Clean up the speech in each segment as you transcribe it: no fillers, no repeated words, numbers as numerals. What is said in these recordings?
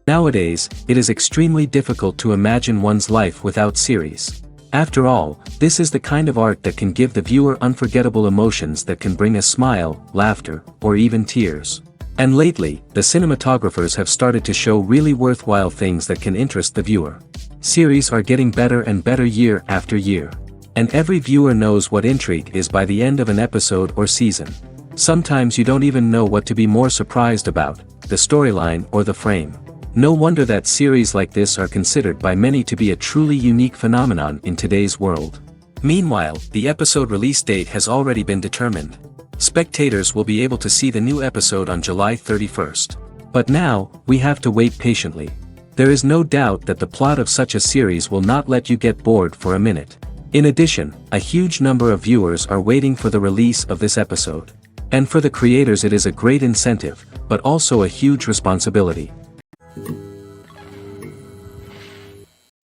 Nowadays, it is extremely difficult to imagine one's life without series. After all, this is the kind of art that can give the viewer unforgettable emotions that can bring a smile, laughter, or even tears. And lately, the cinematographers have started to show really worthwhile things that can interest the viewer. Series are getting better and better year after year. And every viewer knows what intrigue is by the end of an episode or season. Sometimes you don't even know what to be more surprised about, the storyline or the frame. No wonder that series like this are considered by many to be a truly unique phenomenon in today's world. Meanwhile, the episode release date has already been determined. Spectators will be able to see the new episode on July 31st. But now, we have to wait patiently. There is no doubt that the plot of such a series will not let you get bored for a minute. In addition, a huge number of viewers are waiting for the release of this episode. And for the creators it is a great incentive, but also a huge responsibility.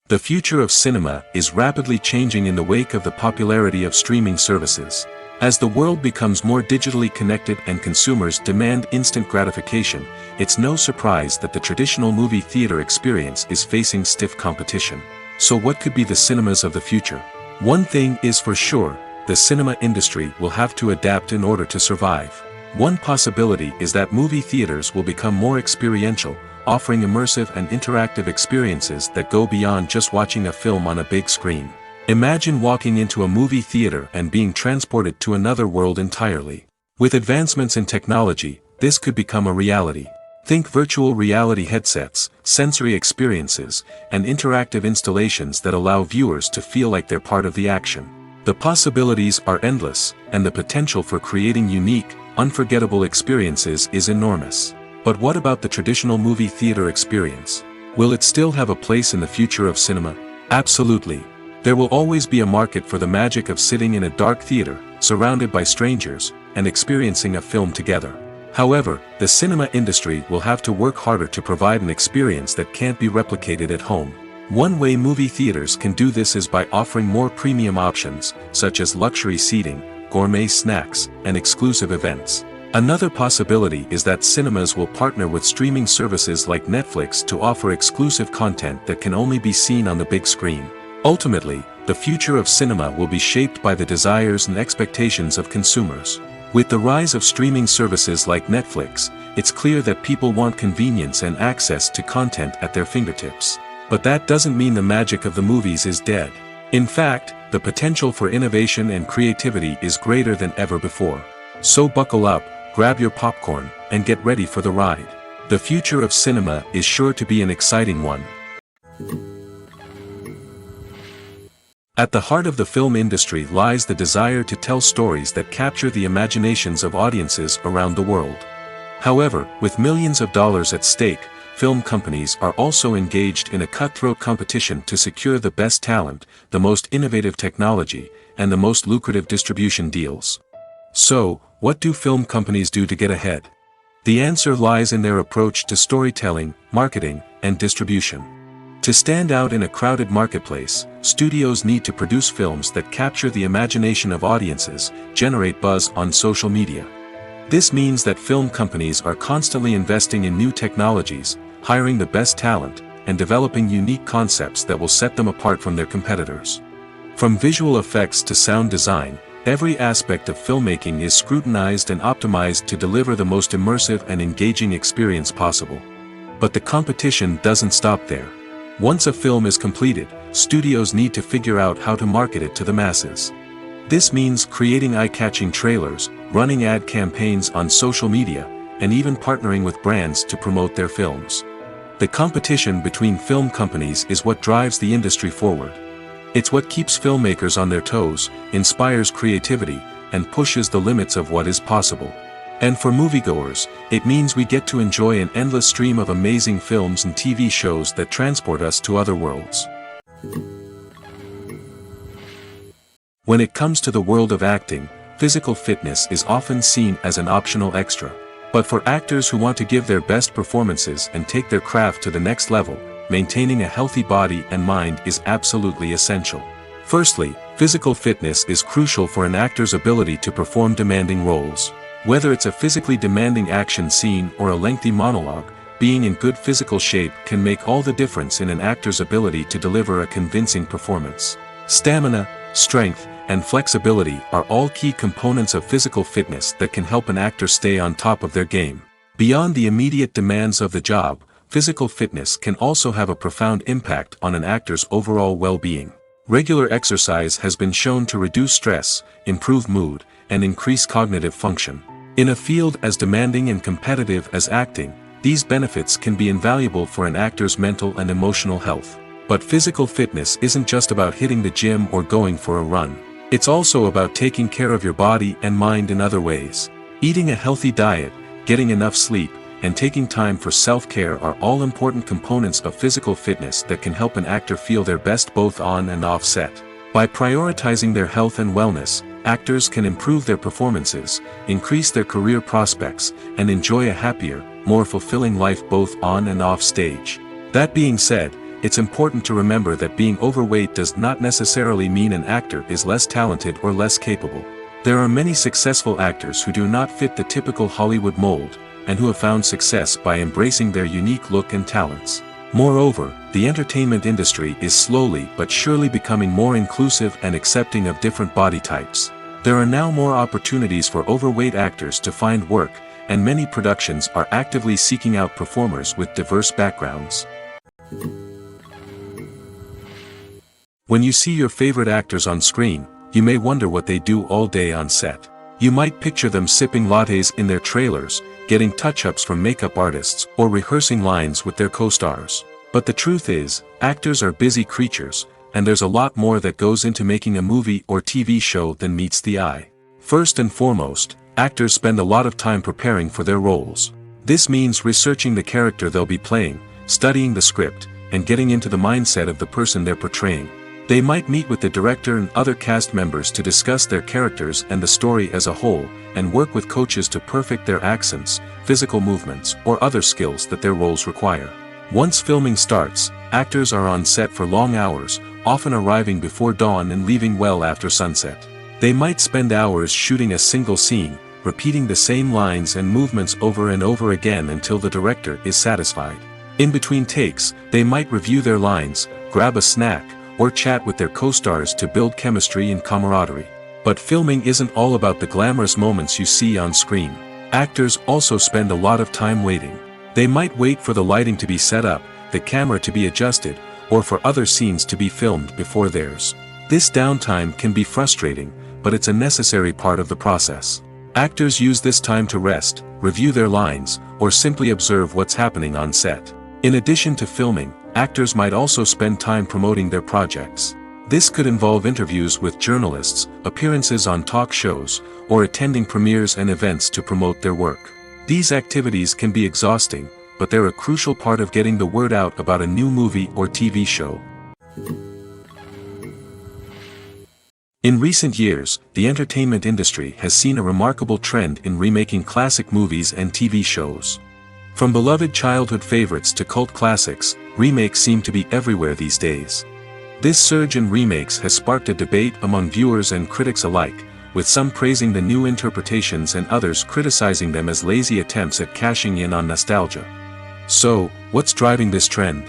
The future of cinema is rapidly changing in the wake of the popularity of streaming services. As the world becomes more digitally connected and consumers demand instant gratification, it's no surprise that the traditional movie theater experience is facing stiff competition. So what could be the cinemas of the future? One thing is for sure, the cinema industry will have to adapt in order to survive. One possibility is that movie theaters will become more experiential, offering immersive and interactive experiences that go beyond just watching a film on a big screen. Imagine walking into a movie theater and being transported to another world entirely. With advancements in technology, this could become a reality. Think virtual reality headsets, sensory experiences, and interactive installations that allow viewers to feel like they're part of the action. The possibilities are endless, and the potential for creating unique, unforgettable experiences is enormous. But what about the traditional movie theater experience? Will it still have a place in the future of cinema? Absolutely. There will always be a market for the magic of sitting in a dark theater, surrounded by strangers, and experiencing a film together. However, the cinema industry will have to work harder to provide an experience that can't be replicated at home. One way movie theaters can do this is by offering more premium options, such as luxury seating, gourmet snacks, and exclusive events. Another possibility is that cinemas will partner with streaming services like Netflix to offer exclusive content that can only be seen on the big screen. Ultimately, the future of cinema will be shaped by the desires and expectations of consumers. With the rise of streaming services like Netflix, it's clear that people want convenience and access to content at their fingertips. But that doesn't mean the magic of the movies is dead. In fact, the potential for innovation and creativity is greater than ever before. So buckle up, grab your popcorn, and get ready for the ride. The future of cinema is sure to be an exciting one. At the heart of the film industry lies the desire to tell stories that capture the imaginations of audiences around the world. However, with millions of dollars at stake, film companies are also engaged in a cutthroat competition to secure the best talent, the most innovative technology, and the most lucrative distribution deals. So, what do film companies do to get ahead? The answer lies in their approach to storytelling, marketing, and distribution. To stand out in a crowded marketplace, studios need to produce films that capture the imagination of audiences, generate buzz on social media. This means that film companies are constantly investing in new technologies, hiring the best talent, and developing unique concepts that will set them apart from their competitors. From visual effects to sound design, every aspect of filmmaking is scrutinized and optimized to deliver the most immersive and engaging experience possible. But the competition doesn't stop there. Once a film is completed, studios need to figure out how to market it to the masses. This means creating eye-catching trailers, running ad campaigns on social media, and even partnering with brands to promote their films. The competition between film companies is what drives the industry forward. It's what keeps filmmakers on their toes, inspires creativity, and pushes the limits of what is possible. And for moviegoers, it means we get to enjoy an endless stream of amazing films and TV shows that transport us to other worlds. When it comes to the world of acting, physical fitness is often seen as an optional extra. But for actors who want to give their best performances and take their craft to the next level, maintaining a healthy body and mind is absolutely essential. Firstly, physical fitness is crucial for an actor's ability to perform demanding roles. Whether it's a physically demanding action scene or a lengthy monologue, being in good physical shape can make all the difference in an actor's ability to deliver a convincing performance. Stamina, strength, and flexibility are all key components of physical fitness that can help an actor stay on top of their game. Beyond the immediate demands of the job, physical fitness can also have a profound impact on an actor's overall well-being. Regular exercise has been shown to reduce stress, improve mood, and increase cognitive function. In a field as demanding and competitive as acting, these benefits can be invaluable for an actor's mental and emotional health. But physical fitness isn't just about hitting the gym or going for a run. It's also about taking care of your body and mind in other ways. Eating a healthy diet, getting enough sleep, and taking time for self-care are all important components of physical fitness that can help an actor feel their best both on and off set. By prioritizing their health and wellness, actors can improve their performances, increase their career prospects, and enjoy a happier, more fulfilling life both on and off stage. That being said, it's important to remember that being overweight does not necessarily mean an actor is less talented or less capable. There are many successful actors who do not fit the typical Hollywood mold, and who have found success by embracing their unique look and talents. Moreover, the entertainment industry is slowly but surely becoming more inclusive and accepting of different body types. There are now more opportunities for overweight actors to find work, and many productions are actively seeking out performers with diverse backgrounds. When you see your favorite actors on screen, you may wonder what they do all day on set. You might picture them sipping lattes in their trailers, getting touch-ups from makeup artists, or rehearsing lines with their co-stars. But the truth is, actors are busy creatures, and there's a lot more that goes into making a movie or TV show than meets the eye. First and foremost, actors spend a lot of time preparing for their roles. This means researching the character they'll be playing, studying the script, and getting into the mindset of the person they're portraying. They might meet with the director and other cast members to discuss their characters and the story as a whole, and work with coaches to perfect their accents, physical movements, or other skills that their roles require. Once filming starts, actors are on set for long hours, often arriving before dawn and leaving well after sunset. They might spend hours shooting a single scene, repeating the same lines and movements over and over again until the director is satisfied. In between takes, they might review their lines, grab a snack, or chat with their co-stars to build chemistry and camaraderie. But filming isn't all about the glamorous moments you see on screen. Actors also spend a lot of time waiting. They might wait for the lighting to be set up, the camera to be adjusted, or for other scenes to be filmed before theirs. This downtime can be frustrating, but it's a necessary part of the process. Actors use this time to rest, review their lines, or simply observe what's happening on set. In addition to filming, actors might also spend time promoting their projects. This could involve interviews with journalists, appearances on talk shows, or attending premieres and events to promote their work. These activities can be exhausting, but they're a crucial part of getting the word out about a new movie or TV show. In recent years, the entertainment industry has seen a remarkable trend in remaking classic movies and TV shows. From beloved childhood favorites to cult classics, remakes seem to be everywhere these days. This surge in remakes has sparked a debate among viewers and critics alike, with some praising the new interpretations and others criticizing them as lazy attempts at cashing in on nostalgia. So, what's driving this trend?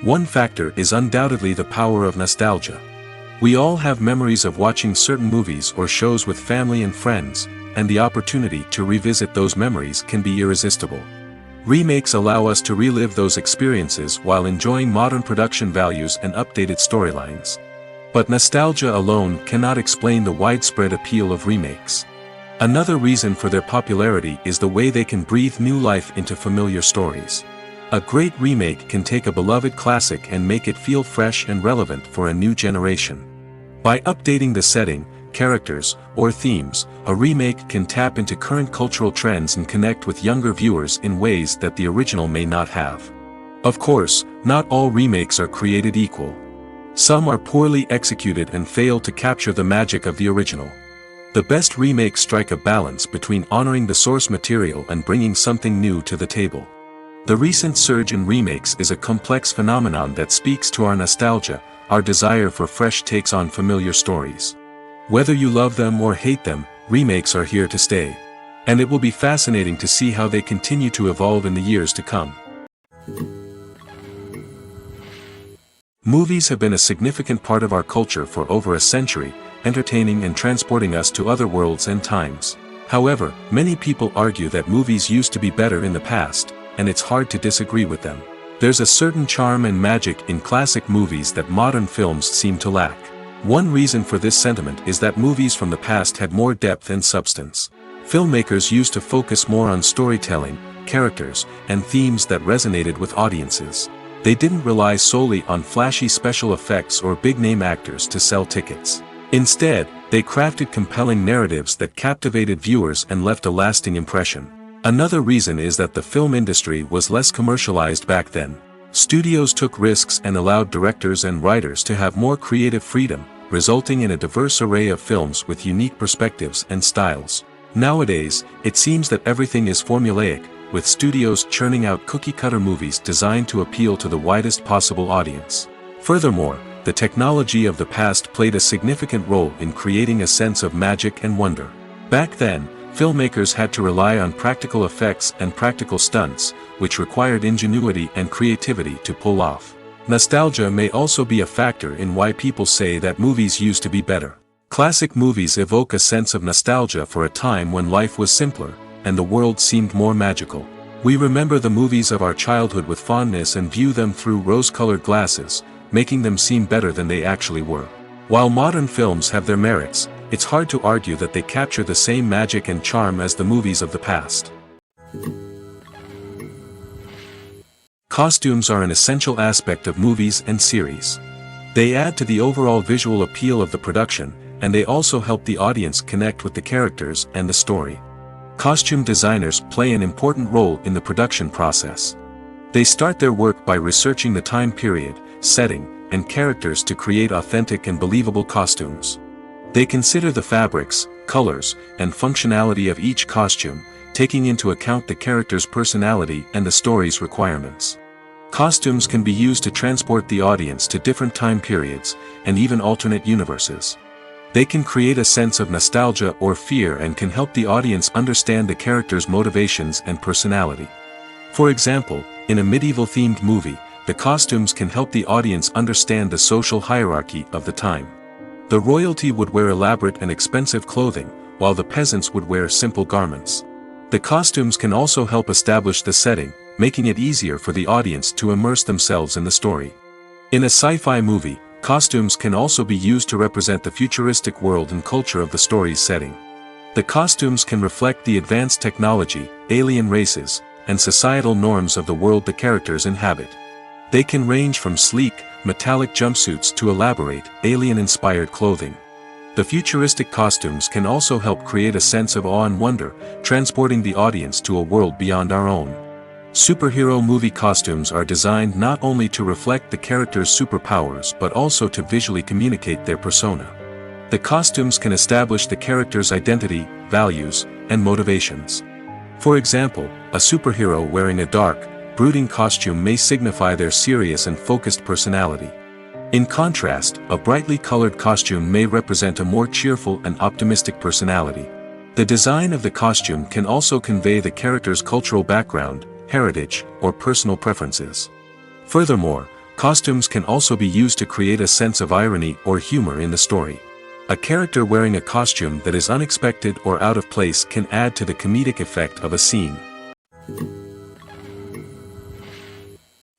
One factor is undoubtedly the power of nostalgia. We all have memories of watching certain movies or shows with family and friends, and the opportunity to revisit those memories can be irresistible. Remakes allow us to relive those experiences while enjoying modern production values and updated storylines. But nostalgia alone cannot explain the widespread appeal of remakes. Another reason for their popularity is the way they can breathe new life into familiar stories. A great remake can take a beloved classic and make it feel fresh and relevant for a new generation. By updating the setting, characters, or themes, a remake can tap into current cultural trends and connect with younger viewers in ways that the original may not have. Of course, not all remakes are created equal. Some are poorly executed and fail to capture the magic of the original. The best remakes strike a balance between honoring the source material and bringing something new to the table. The recent surge in remakes is a complex phenomenon that speaks to our nostalgia, our desire for fresh takes on familiar stories. Whether you love them or hate them, remakes are here to stay. And it will be fascinating to see how they continue to evolve in the years to come. Movies have been a significant part of our culture for over a century, entertaining and transporting us to other worlds and times. However, many people argue that movies used to be better in the past, and it's hard to disagree with them. There's a certain charm and magic in classic movies that modern films seem to lack. One reason for this sentiment is that movies from the past had more depth and substance. Filmmakers used to focus more on storytelling, characters, and themes that resonated with audiences. They didn't rely solely on flashy special effects or big-name actors to sell tickets. Instead, they crafted compelling narratives that captivated viewers and left a lasting impression. Another reason is that the film industry was less commercialized back then. Studios took risks and allowed directors and writers to have more creative freedom, resulting in a diverse array of films with unique perspectives and styles. Nowadays, it seems that everything is formulaic, with studios churning out cookie-cutter movies designed to appeal to the widest possible audience. Furthermore, the technology of the past played a significant role in creating a sense of magic and wonder. Back then, filmmakers had to rely on practical effects and practical stunts, which required ingenuity and creativity to pull off. Nostalgia may also be a factor in why people say that movies used to be better. Classic movies evoke a sense of nostalgia for a time when life was simpler, and the world seemed more magical. We remember the movies of our childhood with fondness and view them through rose-colored glasses, making them seem better than they actually were. While modern films have their merits, it's hard to argue that they capture the same magic and charm as the movies of the past. Costumes are an essential aspect of movies and series. They add to the overall visual appeal of the production, and they also help the audience connect with the characters and the story. Costume designers play an important role in the production process. They start their work by researching the time period, setting, and characters to create authentic and believable costumes. They consider the fabrics, colors, and functionality of each costume, taking into account the character's personality and the story's requirements. Costumes can be used to transport the audience to different time periods, and even alternate universes. They can create a sense of nostalgia or fear and can help the audience understand the character's motivations and personality. For example, in a medieval-themed movie, the costumes can help the audience understand the social hierarchy of the time. The royalty would wear elaborate and expensive clothing, while the peasants would wear simple garments. The costumes can also help establish the setting, making it easier for the audience to immerse themselves in the story. In a sci-fi movie, costumes can also be used to represent the futuristic world and culture of the story's setting. The costumes can reflect the advanced technology, alien races, and societal norms of the world the characters inhabit. They can range from sleek, metallic jumpsuits to elaborate, alien-inspired clothing. The futuristic costumes can also help create a sense of awe and wonder, transporting the audience to a world beyond our own. Superhero movie costumes are designed not only to reflect the character's superpowers but also to visually communicate their persona. The costumes can establish the character's identity, values, and motivations. For example, a superhero wearing a dark, brooding costume may signify their serious and focused personality. In contrast, a brightly colored costume may represent a more cheerful and optimistic personality. The design of the costume can also convey the character's cultural background, heritage, or personal preferences. Furthermore, costumes can also be used to create a sense of irony or humor in the story. A character wearing a costume that is unexpected or out of place can add to the comedic effect of a scene.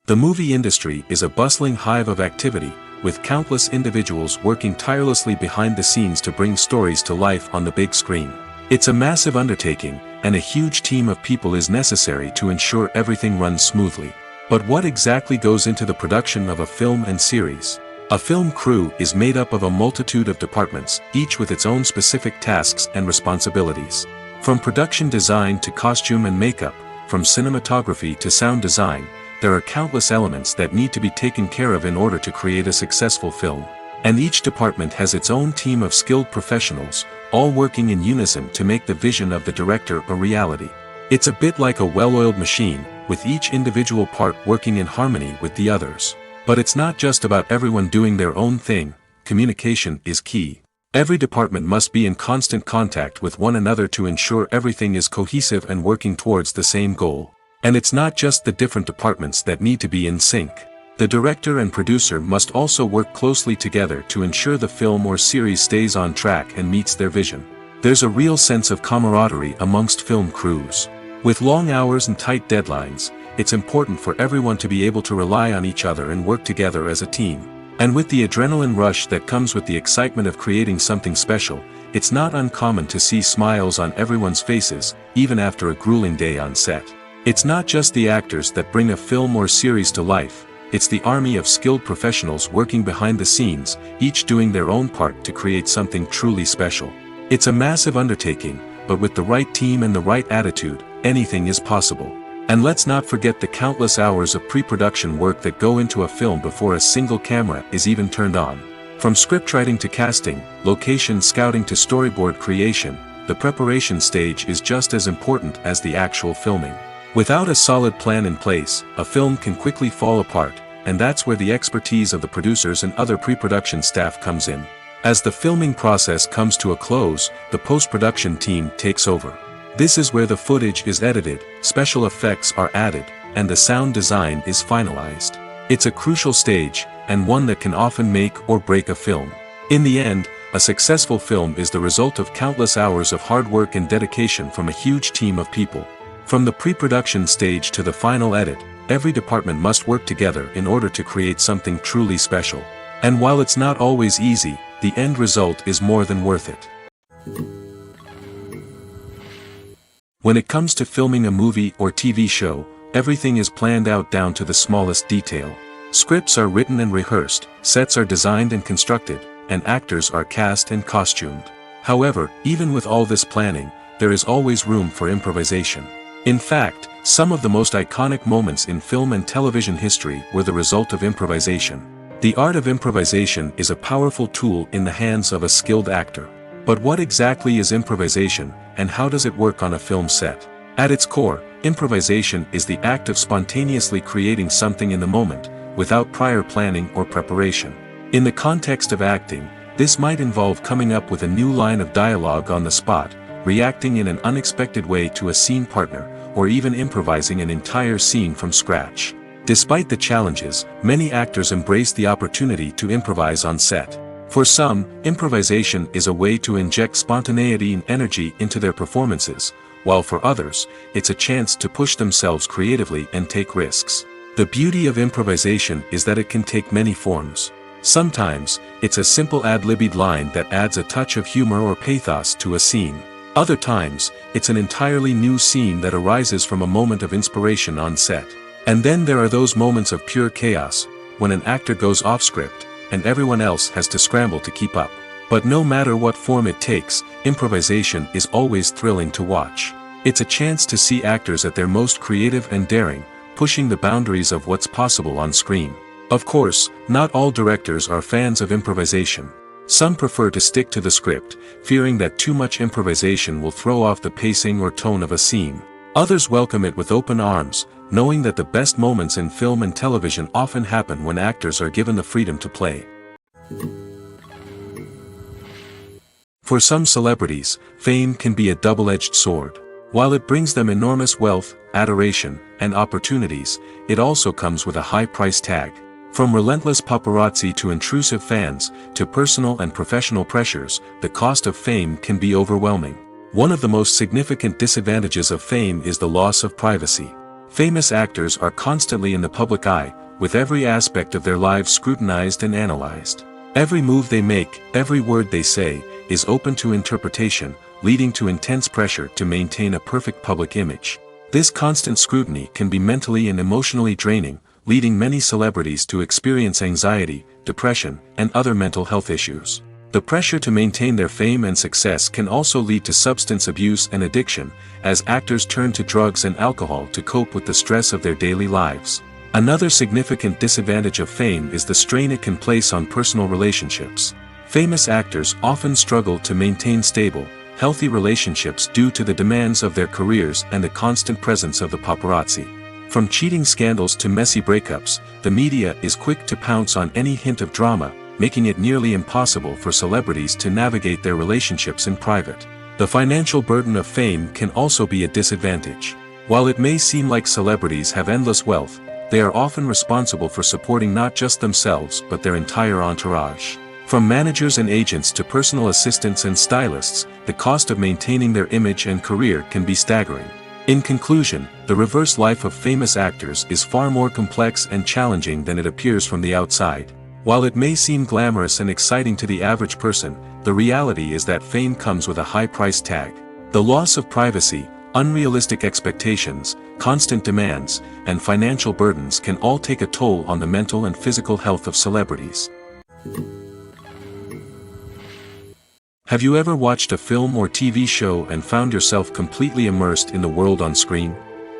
The movie industry is a bustling hive of activity, with countless individuals working tirelessly behind the scenes to bring stories to life on the big screen. It's a massive undertaking, and a huge team of people is necessary to ensure everything runs smoothly. But what exactly goes into the production of a film and series? A film crew is made up of a multitude of departments, each with its own specific tasks and responsibilities. From production design to costume and makeup, from cinematography to sound design, there are countless elements that need to be taken care of in order to create a successful film. And each department has its own team of skilled professionals, all working in unison to make the vision of the director a reality. It's a bit like a well-oiled machine, with each individual part working in harmony with the others. But it's not just about everyone doing their own thing. Communication is key. Every department must be in constant contact with one another to ensure everything is cohesive and working towards the same goal. And it's not just the different departments that need to be in sync. The director and producer must also work closely together to ensure the film or series stays on track and meets their vision. There's a real sense of camaraderie amongst film crews. With long hours and tight deadlines, it's important for everyone to be able to rely on each other and work together as a team. And with the adrenaline rush that comes with the excitement of creating something special, it's not uncommon to see smiles on everyone's faces, even after a grueling day on set. It's not just the actors that bring a film or series to life. It's the army of skilled professionals working behind the scenes, each doing their own part to create something truly special. It's a massive undertaking, but with the right team and the right attitude, anything is possible. And let's not forget the countless hours of pre-production work that go into a film before a single camera is even turned on. From scriptwriting to casting, location scouting to storyboard creation, the preparation stage is just as important as the actual filming. Without a solid plan in place, a film can quickly fall apart, and that's where the expertise of the producers and other pre-production staff comes in. As the filming process comes to a close, the post-production team takes over. This is where the footage is edited, special effects are added, and the sound design is finalized. It's a crucial stage, and one that can often make or break a film. In the end, a successful film is the result of countless hours of hard work and dedication from a huge team of people. From the pre-production stage to the final edit, every department must work together in order to create something truly special. And while it's not always easy, the end result is more than worth it. When it comes to filming a movie or TV show, everything is planned out down to the smallest detail. Scripts are written and rehearsed, sets are designed and constructed, and actors are cast and costumed. However, even with all this planning, there is always room for improvisation. In fact, some of the most iconic moments in film and television history were the result of improvisation. The art of improvisation is a powerful tool in the hands of a skilled actor. But what exactly is improvisation, and how does it work on a film set? At its core, improvisation is the act of spontaneously creating something in the moment, without prior planning or preparation. In the context of acting, this might involve coming up with a new line of dialogue on the spot, reacting in an unexpected way to a scene partner, or even improvising an entire scene from scratch. Despite the challenges, many actors embrace the opportunity to improvise on set. For some, improvisation is a way to inject spontaneity and energy into their performances, while for others, it's a chance to push themselves creatively and take risks. The beauty of improvisation is that it can take many forms. Sometimes, it's a simple ad-libbed line that adds a touch of humor or pathos to a scene. Other times, it's an entirely new scene that arises from a moment of inspiration on set. And then there are those moments of pure chaos, when an actor goes off script, and everyone else has to scramble to keep up. But no matter what form it takes, improvisation is always thrilling to watch. It's a chance to see actors at their most creative and daring, pushing the boundaries of what's possible on screen. Of course, not all directors are fans of improvisation. Some prefer to stick to the script, fearing that too much improvisation will throw off the pacing or tone of a scene. Others welcome it with open arms, knowing that the best moments in film and television often happen when actors are given the freedom to play. For some celebrities, fame can be a double-edged sword. While it brings them enormous wealth, adoration, and opportunities, it also comes with a high price tag. From relentless paparazzi to intrusive fans, to personal and professional pressures, the cost of fame can be overwhelming. One of the most significant disadvantages of fame is the loss of privacy. Famous actors are constantly in the public eye, with every aspect of their lives scrutinized and analyzed. Every move they make, every word they say, is open to interpretation, leading to intense pressure to maintain a perfect public image. This constant scrutiny can be mentally and emotionally draining, leading many celebrities to experience anxiety, depression, and other mental health issues. The pressure to maintain their fame and success can also lead to substance abuse and addiction, as actors turn to drugs and alcohol to cope with the stress of their daily lives. Another significant disadvantage of fame is the strain it can place on personal relationships. Famous actors often struggle to maintain stable, healthy relationships due to the demands of their careers and the constant presence of the paparazzi. From cheating scandals to messy breakups, the media is quick to pounce on any hint of drama, making it nearly impossible for celebrities to navigate their relationships in private. The financial burden of fame can also be a disadvantage. While it may seem like celebrities have endless wealth, they are often responsible for supporting not just themselves but their entire entourage. From managers and agents to personal assistants and stylists, the cost of maintaining their image and career can be staggering. In conclusion, the reverse life of famous actors is far more complex and challenging than it appears from the outside. While it may seem glamorous and exciting to the average person, the reality is that fame comes with a high price tag. The loss of privacy, unrealistic expectations, constant demands, and financial burdens can all take a toll on the mental and physical health of celebrities. Have you ever watched a film or TV show and found yourself completely immersed in the world on screen?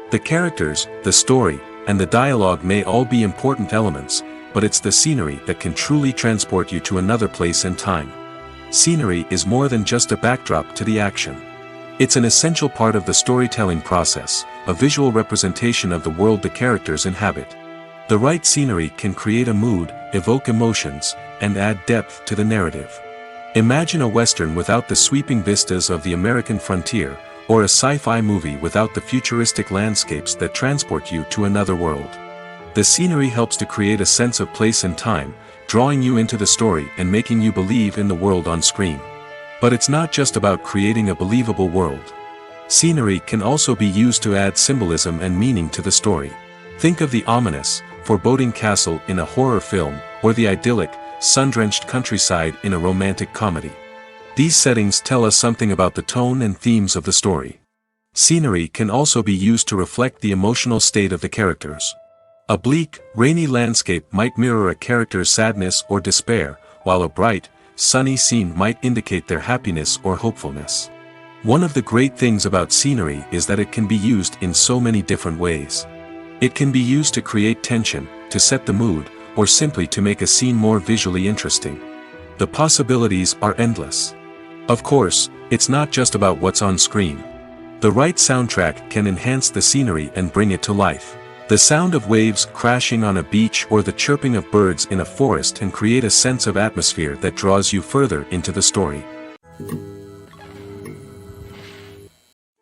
The characters, the story, and the dialogue may all be important elements, but it's the scenery that can truly transport you to another place and time. Scenery is more than just a backdrop to the action. It's an essential part of the storytelling process, a visual representation of the world the characters inhabit. The right scenery can create a mood, evoke emotions, and add depth to the narrative. Imagine a Western without the sweeping vistas of the American frontier, or a sci-fi movie without the futuristic landscapes that transport you to another world. The scenery helps to create a sense of place and time, drawing you into the story and making you believe in the world on screen. But it's not just about creating a believable world. Scenery can also be used to add symbolism and meaning to the story. Think of the ominous, foreboding castle in a horror film, or the idyllic, sun-drenched countryside in a romantic comedy. These settings tell us something about the tone and themes of the story. Scenery can also be used to reflect the emotional state of the characters. A bleak, rainy landscape might mirror a character's sadness or despair, while a bright, sunny scene might indicate their happiness or hopefulness. One of the great things about scenery is that it can be used in so many different ways. It can be used to create tension, to set the mood, or simply to make a scene more visually interesting. The possibilities are endless. Of course, it's not just about what's on screen. The right soundtrack can enhance the scenery and bring it to life. The sound of waves crashing on a beach or the chirping of birds in a forest can create a sense of atmosphere that draws you further into the story.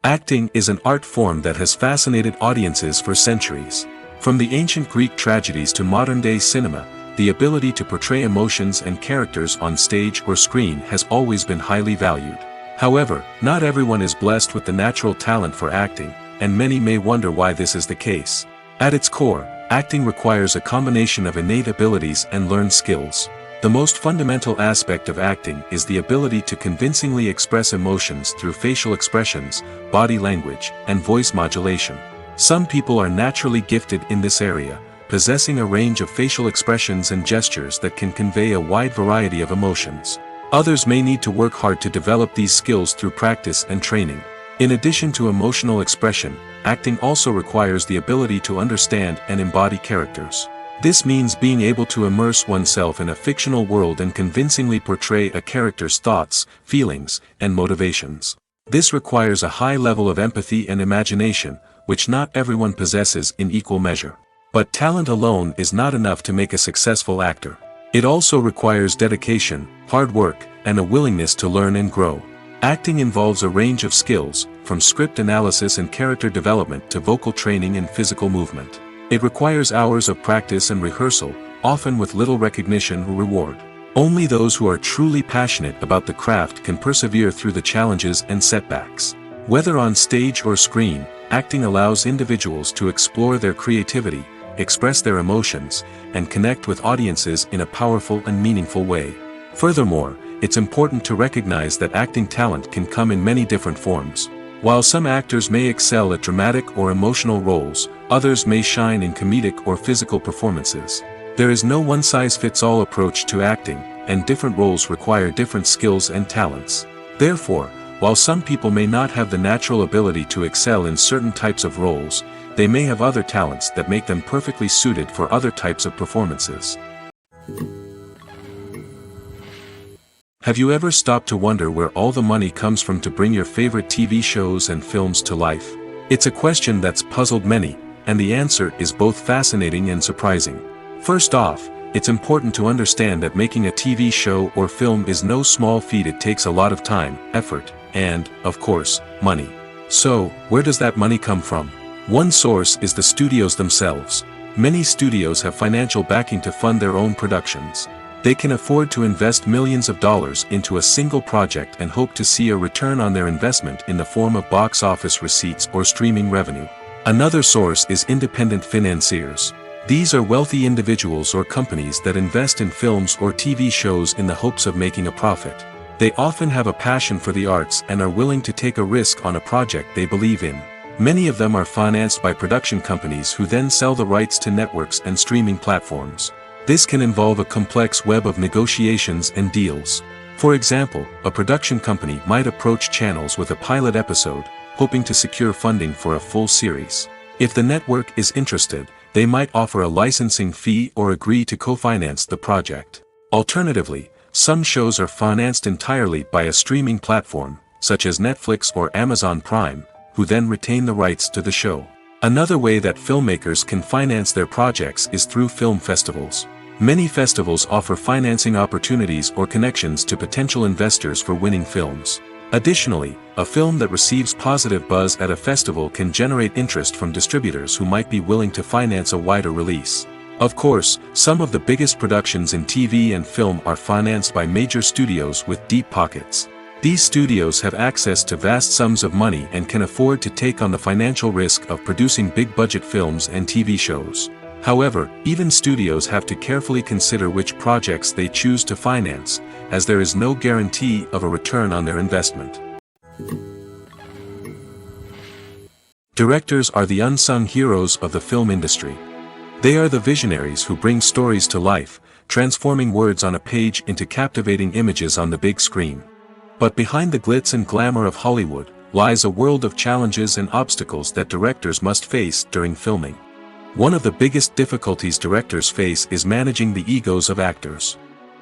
Acting is an art form that has fascinated audiences for centuries. From the ancient Greek tragedies to modern-day cinema, the ability to portray emotions and characters on stage or screen has always been highly valued. However, not everyone is blessed with the natural talent for acting, and many may wonder why this is the case. At its core, acting requires a combination of innate abilities and learned skills. The most fundamental aspect of acting is the ability to convincingly express emotions through facial expressions, body language, and voice modulation. Some people are naturally gifted in this area, possessing a range of facial expressions and gestures that can convey a wide variety of emotions. Others may need to work hard to develop these skills through practice and training. In addition to emotional expression, acting also requires the ability to understand and embody characters. This means being able to immerse oneself in a fictional world and convincingly portray a character's thoughts, feelings, and motivations. This requires a high level of empathy and imagination, which not everyone possesses in equal measure. But talent alone is not enough to make a successful actor. It also requires dedication, hard work, and a willingness to learn and grow. Acting involves a range of skills, from script analysis and character development to vocal training and physical movement. It requires hours of practice and rehearsal, often with little recognition or reward. Only those who are truly passionate about the craft can persevere through the challenges and setbacks. Whether on stage or screen, acting allows individuals to explore their creativity, express their emotions, and connect with audiences in a powerful and meaningful way. Furthermore, it's important to recognize that acting talent can come in many different forms. While some actors may excel at dramatic or emotional roles, others may shine in comedic or physical performances. There is no one-size-fits-all approach to acting, and different roles require different skills and talents. Therefore, while some people may not have the natural ability to excel in certain types of roles, they may have other talents that make them perfectly suited for other types of performances. Have you ever stopped to wonder where all the money comes from to bring your favorite TV shows and films to life? It's a question that's puzzled many, and the answer is both fascinating and surprising. First off, it's important to understand that making a TV show or film is no small feat. It takes a lot of time, effort, and, of course, money. So, where does that money come from? One source is the studios themselves. Many studios have financial backing to fund their own productions. They can afford to invest millions of dollars into a single project and hope to see a return on their investment in the form of box office receipts or streaming revenue. Another source is independent financiers. These are wealthy individuals or companies that invest in films or TV shows in the hopes of making a profit. They often have a passion for the arts and are willing to take a risk on a project they believe in. Many of them are financed by production companies who then sell the rights to networks and streaming platforms. This can involve a complex web of negotiations and deals. For example, a production company might approach channels with a pilot episode, hoping to secure funding for a full series. If the network is interested, they might offer a licensing fee or agree to co-finance the project. Alternatively, some shows are financed entirely by a streaming platform, such as Netflix or Amazon Prime, who then retain the rights to the show. Another way that filmmakers can finance their projects is through film festivals. Many festivals offer financing opportunities or connections to potential investors for winning films. Additionally, a film that receives positive buzz at a festival can generate interest from distributors who might be willing to finance a wider release. Of course, some of the biggest productions in TV and film are financed by major studios with deep pockets. These studios have access to vast sums of money and can afford to take on the financial risk of producing big-budget films and TV shows. However, even studios have to carefully consider which projects they choose to finance, as there is no guarantee of a return on their investment. Directors are the unsung heroes of the film industry. They are the visionaries who bring stories to life, transforming words on a page into captivating images on the big screen. But behind the glitz and glamour of Hollywood lies a world of challenges and obstacles that directors must face during filming. One of the biggest difficulties directors face is managing the egos of actors.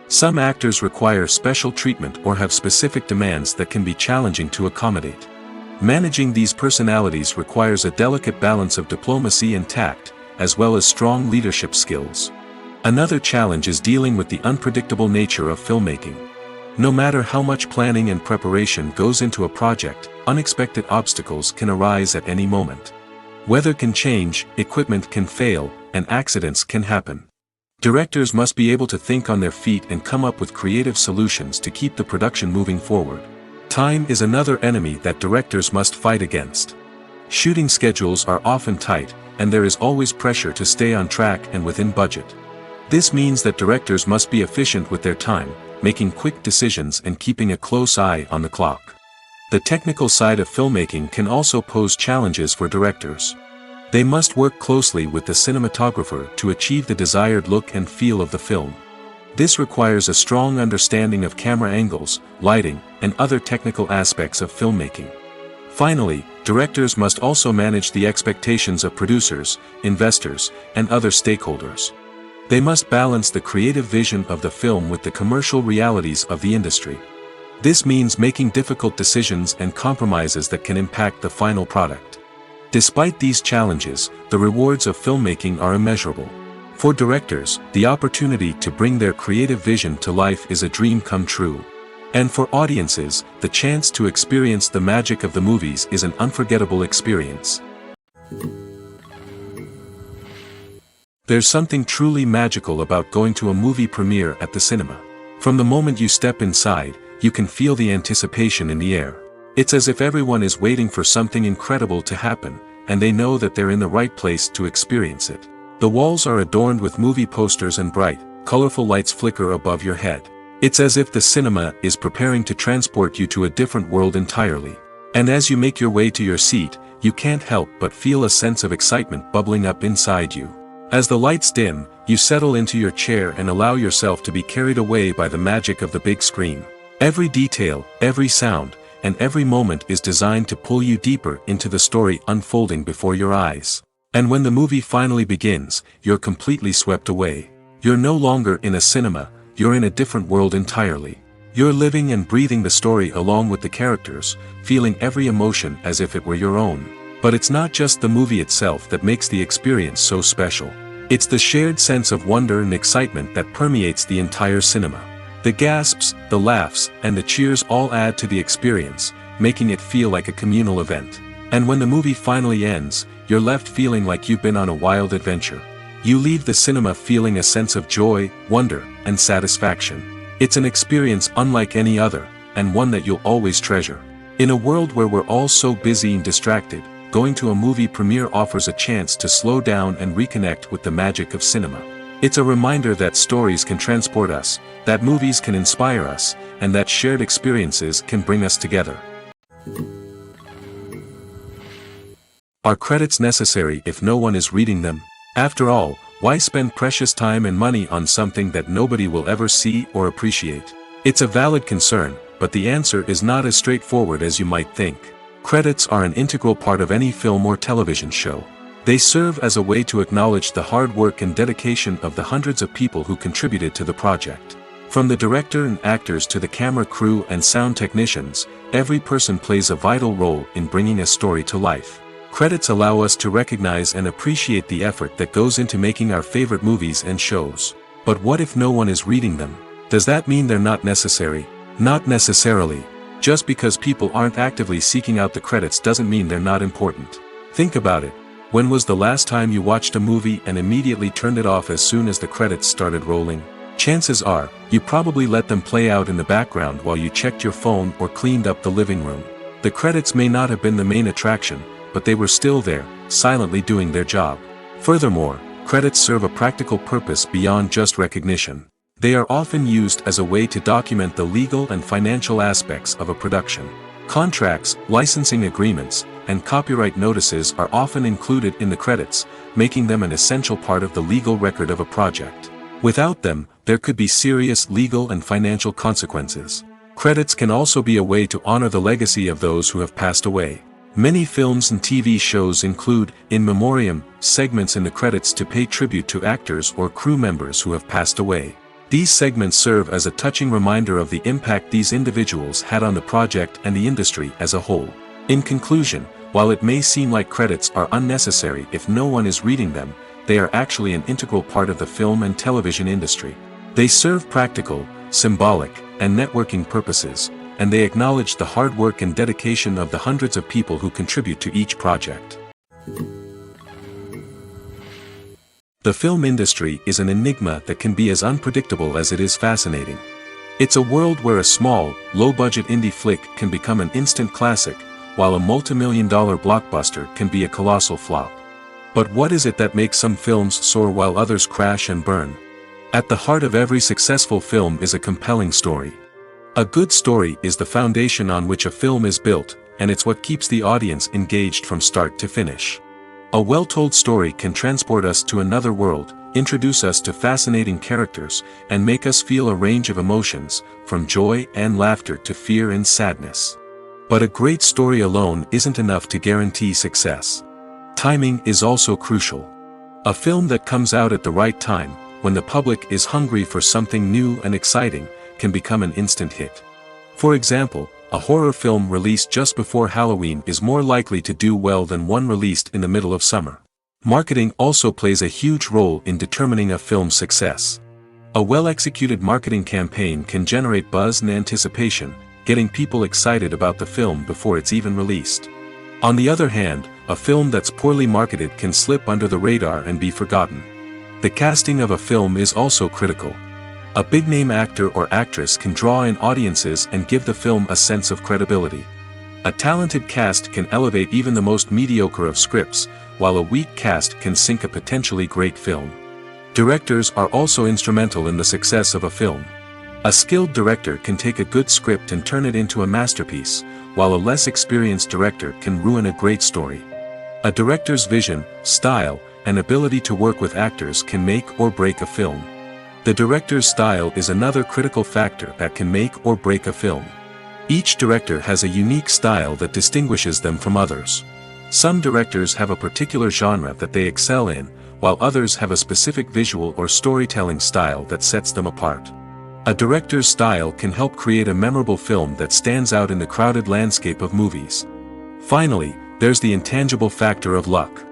Some actors require special treatment or have specific demands that can be challenging to accommodate. Managing these personalities requires a delicate balance of diplomacy and tact, as well as strong leadership skills. Another challenge is dealing with the unpredictable nature of filmmaking. No matter how much planning and preparation goes into a project, unexpected obstacles can arise at any moment. Weather can change, equipment can fail, and accidents can happen. Directors must be able to think on their feet and come up with creative solutions to keep the production moving forward. Time is another enemy that directors must fight against. Shooting schedules are often tight, and there is always pressure to stay on track and within budget. This means that directors must be efficient with their time, making quick decisions and keeping a close eye on the clock. The technical side of filmmaking can also pose challenges for directors. They must work closely with the cinematographer to achieve the desired look and feel of the film. This requires a strong understanding of camera angles, lighting, and other technical aspects of filmmaking. Finally, directors must also manage the expectations of producers, investors, and other stakeholders. They must balance the creative vision of the film with the commercial realities of the industry. This means making difficult decisions and compromises that can impact the final product. Despite these challenges, the rewards of filmmaking are immeasurable. For directors, the opportunity to bring their creative vision to life is a dream come true. And for audiences, the chance to experience the magic of the movies is an unforgettable experience. There's something truly magical about going to a movie premiere at the cinema. From the moment you step inside, you can feel the anticipation in the air. It's as if everyone is waiting for something incredible to happen, and they know that they're in the right place to experience it. The walls are adorned with movie posters and bright, colorful lights flicker above your head. It's as if the cinema is preparing to transport you to a different world entirely. And as you make your way to your seat, you can't help but feel a sense of excitement bubbling up inside you. As the lights dim, you settle into your chair and allow yourself to be carried away by the magic of the big screen. Every detail, every sound, and every moment is designed to pull you deeper into the story unfolding before your eyes. And when the movie finally begins, you're completely swept away. You're no longer in a cinema, you're in a different world entirely. You're living and breathing the story along with the characters, feeling every emotion as if it were your own. But it's not just the movie itself that makes the experience so special. It's the shared sense of wonder and excitement that permeates the entire cinema. The gasps, the laughs, and the cheers all add to the experience, making it feel like a communal event. And when the movie finally ends, you're left feeling like you've been on a wild adventure. You leave the cinema feeling a sense of joy, wonder, and satisfaction. It's an experience unlike any other, and one that you'll always treasure. In a world where we're all so busy and distracted, going to a movie premiere offers a chance to slow down and reconnect with the magic of cinema. It's a reminder that stories can transport us, that movies can inspire us, and that shared experiences can bring us together. Are credits necessary if no one is reading them? After all, why spend precious time and money on something that nobody will ever see or appreciate? It's a valid concern, but the answer is not as straightforward as you might think. Credits are an integral part of any film or television show. They serve as a way to acknowledge the hard work and dedication of the hundreds of people who contributed to the project. From the director and actors to the camera crew and sound technicians, every person plays a vital role in bringing a story to life. Credits allow us to recognize and appreciate the effort that goes into making our favorite movies and shows. But what if no one is reading them? Does that mean they're not necessary? Not necessarily. Just because people aren't actively seeking out the credits doesn't mean they're not important. Think about it. When was the last time you watched a movie and immediately turned it off as soon as the credits started rolling? Chances are, you probably let them play out in the background while you checked your phone or cleaned up the living room. The credits may not have been the main attraction, but they were still there, silently doing their job. Furthermore, credits serve a practical purpose beyond just recognition. They are often used as a way to document the legal and financial aspects of a production. Contracts, licensing agreements, and copyright notices are often included in the credits, making them an essential part of the legal record of a project. Without them, there could be serious legal and financial consequences. Credits can also be a way to honor the legacy of those who have passed away. Many films and TV shows include, in memoriam, segments in the credits to pay tribute to actors or crew members who have passed away. These segments serve as a touching reminder of the impact these individuals had on the project and the industry as a whole. In conclusion, while it may seem like credits are unnecessary if no one is reading them, they are actually an integral part of the film and television industry. They serve practical, symbolic, and networking purposes, and they acknowledge the hard work and dedication of the hundreds of people who contribute to each project. The film industry is an enigma that can be as unpredictable as it is fascinating. It's a world where a small, low-budget indie flick can become an instant classic, while a multi-million-dollar blockbuster can be a colossal flop. But what is it that makes some films soar while others crash and burn? At the heart of every successful film is a compelling story. A good story is the foundation on which a film is built, and it's what keeps the audience engaged from start to finish. A well-told story can transport us to another world, introduce us to fascinating characters, and make us feel a range of emotions, from joy and laughter to fear and sadness. But a great story alone isn't enough to guarantee success. Timing is also crucial. A film that comes out at the right time, when the public is hungry for something new and exciting, can become an instant hit. For example, a horror film released just before Halloween is more likely to do well than one released in the middle of summer. Marketing also plays a huge role in determining a film's success. A well-executed marketing campaign can generate buzz and anticipation, getting people excited about the film before it's even released. On the other hand, a film that's poorly marketed can slip under the radar and be forgotten. The casting of a film is also critical. A big-name actor or actress can draw in audiences and give the film a sense of credibility. A talented cast can elevate even the most mediocre of scripts, while a weak cast can sink a potentially great film. Directors are also instrumental in the success of a film. A skilled director can take a good script and turn it into a masterpiece, while a less experienced director can ruin a great story. A director's vision, style, and ability to work with actors can make or break a film. The director's style is another critical factor that can make or break a film. Each director has a unique style that distinguishes them from others. Some directors have a particular genre that they excel in, while others have a specific visual or storytelling style that sets them apart. A director's style can help create a memorable film that stands out in the crowded landscape of movies. Finally, there's the intangible factor of luck.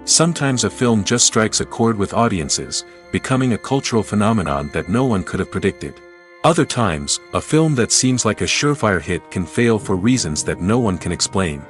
Sometimes a film just strikes a chord with audiences, becoming a cultural phenomenon that no one could have predicted. Other times, a film that seems like a surefire hit can fail for reasons that no one can explain.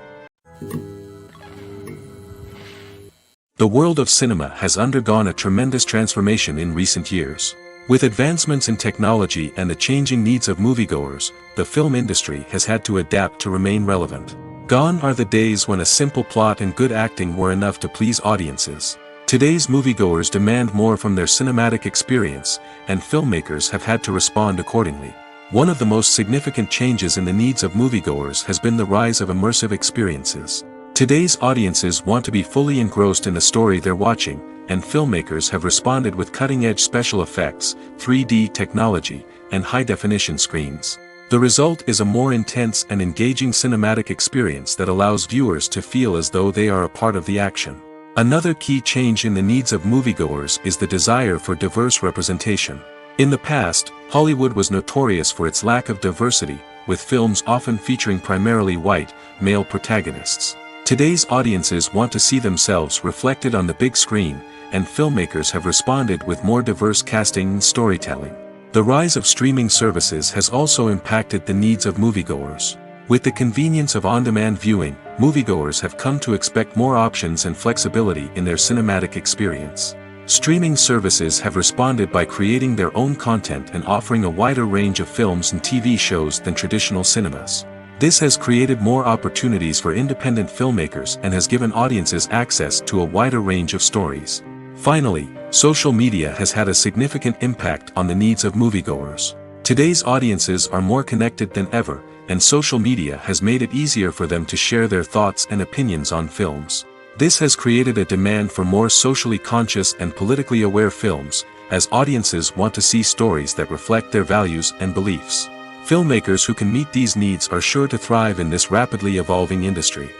The world of cinema has undergone a tremendous transformation in recent years. With advancements in technology and the changing needs of moviegoers, the film industry has had to adapt to remain relevant. Gone are the days when a simple plot and good acting were enough to please audiences. Today's moviegoers demand more from their cinematic experience, and filmmakers have had to respond accordingly. One of the most significant changes in the needs of moviegoers has been the rise of immersive experiences. Today's audiences want to be fully engrossed in the story they're watching, and filmmakers have responded with cutting-edge special effects, 3D technology, and high-definition screens. The result is a more intense and engaging cinematic experience that allows viewers to feel as though they are a part of the action. Another key change in the needs of moviegoers is the desire for diverse representation. In the past, Hollywood was notorious for its lack of diversity, with films often featuring primarily white, male protagonists. Today's audiences want to see themselves reflected on the big screen, and filmmakers have responded with more diverse casting and storytelling. The rise of streaming services has also impacted the needs of moviegoers. With the convenience of on-demand viewing, moviegoers have come to expect more options and flexibility in their cinematic experience. Streaming services have responded by creating their own content and offering a wider range of films and TV shows than traditional cinemas. This has created more opportunities for independent filmmakers and has given audiences access to a wider range of stories. Finally, social media has had a significant impact on the needs of moviegoers. Today's audiences are more connected than ever, and social media has made it easier for them to share their thoughts and opinions on films. This has created a demand for more socially conscious and politically aware films, as audiences want to see stories that reflect their values and beliefs. Filmmakers who can meet these needs are sure to thrive in this rapidly evolving industry.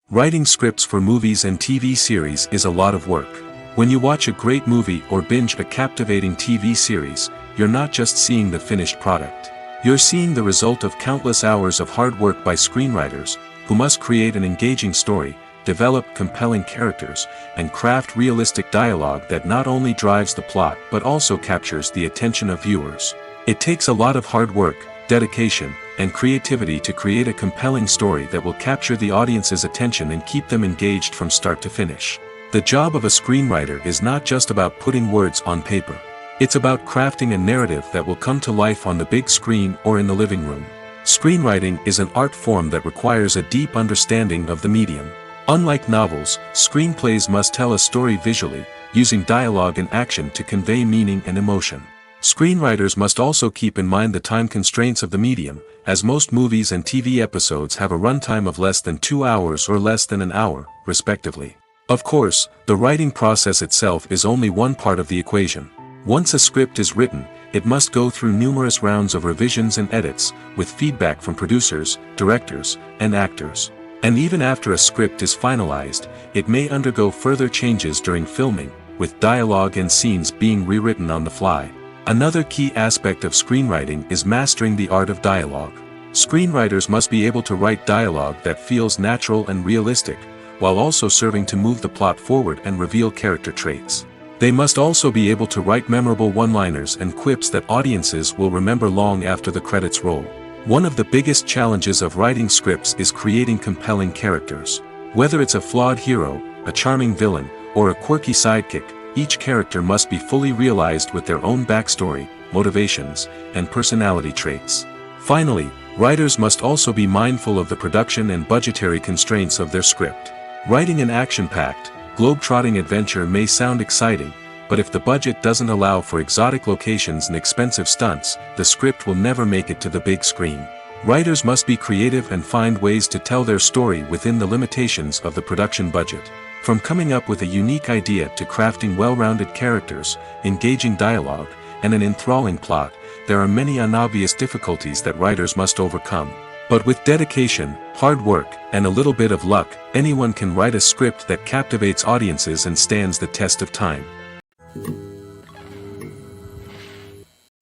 Writing scripts for movies and TV series is a lot of work. When you watch a great movie or binge a captivating TV series, you're not just seeing the finished product. You're seeing the result of countless hours of hard work by screenwriters, who must create an engaging story, develop compelling characters, and craft realistic dialogue that not only drives the plot but also captures the attention of viewers. It takes a lot of hard work, dedication, and creativity to create a compelling story that will capture the audience's attention and keep them engaged from start to finish. The job of a screenwriter is not just about putting words on paper. It's about crafting a narrative that will come to life on the big screen or in the living room. Screenwriting is an art form that requires a deep understanding of the medium. Unlike novels, screenplays must tell a story visually, using dialogue and action to convey meaning and emotion. Screenwriters must also keep in mind the time constraints of the medium, as most movies and TV episodes have a runtime of less than 2 hours or less than an hour, respectively. Of course, the writing process itself is only one part of the equation. Once a script is written, it must go through numerous rounds of revisions and edits, with feedback from producers, directors, and actors. And even after a script is finalized, it may undergo further changes during filming, with dialogue and scenes being rewritten on the fly. Another key aspect of screenwriting is mastering the art of dialogue. Screenwriters must be able to write dialogue that feels natural and realistic, while also serving to move the plot forward and reveal character traits. They must also be able to write memorable one-liners and quips that audiences will remember long after the credits roll. One of the biggest challenges of writing scripts is creating compelling characters. Whether it's a flawed hero, a charming villain, or a quirky sidekick, each character must be fully realized with their own backstory, motivations, and personality traits. Finally, writers must also be mindful of the production and budgetary constraints of their script. Writing an action-packed, globe-trotting adventure may sound exciting, but if the budget doesn't allow for exotic locations and expensive stunts, the script will never make it to the big screen. Writers must be creative and find ways to tell their story within the limitations of the production budget. From coming up with a unique idea to crafting well-rounded characters, engaging dialogue, and an enthralling plot, there are many unobvious difficulties that writers must overcome. But with dedication, hard work, and a little bit of luck, anyone can write a script that captivates audiences and stands the test of time.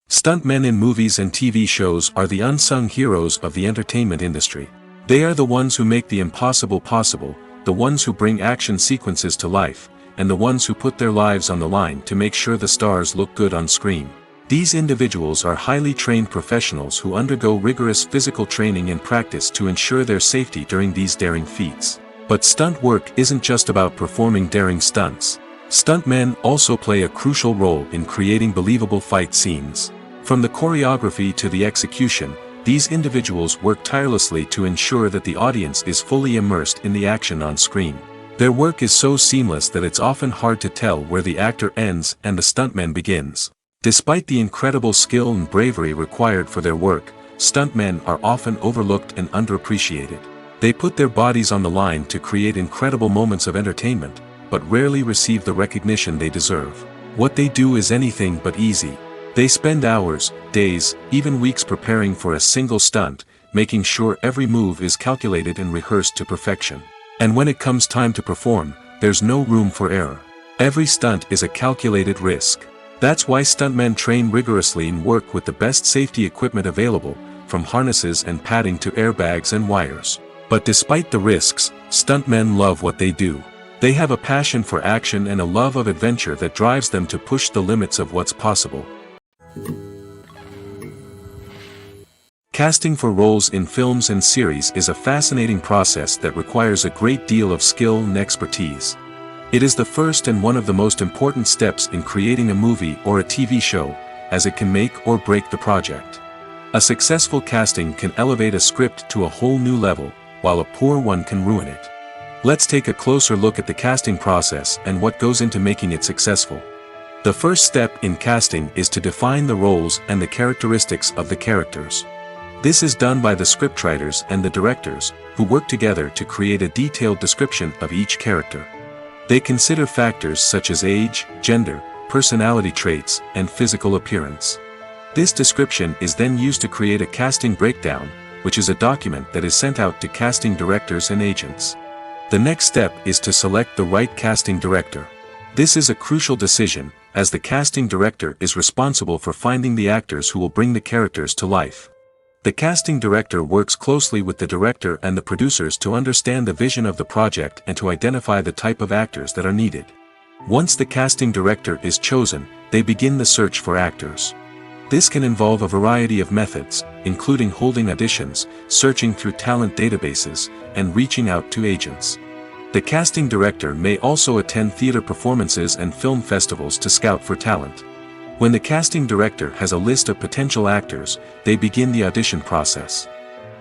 Stuntmen in movies and TV shows are the unsung heroes of the entertainment industry. They are the ones who make the impossible possible, the ones who bring action sequences to life, and the ones who put their lives on the line to make sure the stars look good on screen. These individuals are highly trained professionals who undergo rigorous physical training and practice to ensure their safety during these daring feats. But stunt work isn't just about performing daring stunts. Stuntmen also play a crucial role in creating believable fight scenes. From the choreography to the execution, these individuals work tirelessly to ensure that the audience is fully immersed in the action on screen. Their work is so seamless that it's often hard to tell where the actor ends and the stuntman begins. Despite the incredible skill and bravery required for their work, stuntmen are often overlooked and underappreciated. They put their bodies on the line to create incredible moments of entertainment, but rarely receive the recognition they deserve. What they do is anything but easy. They spend hours, days, even weeks preparing for a single stunt, making sure every move is calculated and rehearsed to perfection. And when it comes time to perform, there's no room for error. Every stunt is a calculated risk. That's why stuntmen train rigorously and work with the best safety equipment available, from harnesses and padding to airbags and wires. But despite the risks, stuntmen love what they do. They have a passion for action and a love of adventure that drives them to push the limits of what's possible. Casting for roles in films and series is a fascinating process that requires a great deal of skill and expertise. It is the first and one of the most important steps in creating a movie or a TV show, as it can make or break the project. A successful casting can elevate a script to a whole new level, while a poor one can ruin it. Let's take a closer look at the casting process and what goes into making it successful. The first step in casting is to define the roles and the characteristics of the characters. This is done by the scriptwriters and the directors, who work together to create a detailed description of each character. They consider factors such as age, gender, personality traits, and physical appearance. This description is then used to create a casting breakdown, which is a document that is sent out to casting directors and agents. The next step is to select the right casting director. This is a crucial decision, as the casting director is responsible for finding the actors who will bring the characters to life. The casting director works closely with the director and the producers to understand the vision of the project and to identify the type of actors that are needed. Once the casting director is chosen, they begin the search for actors. This can involve a variety of methods, including holding auditions, searching through talent databases, and reaching out to agents. The casting director may also attend theater performances and film festivals to scout for talent. When the casting director has a list of potential actors, they begin the audition process.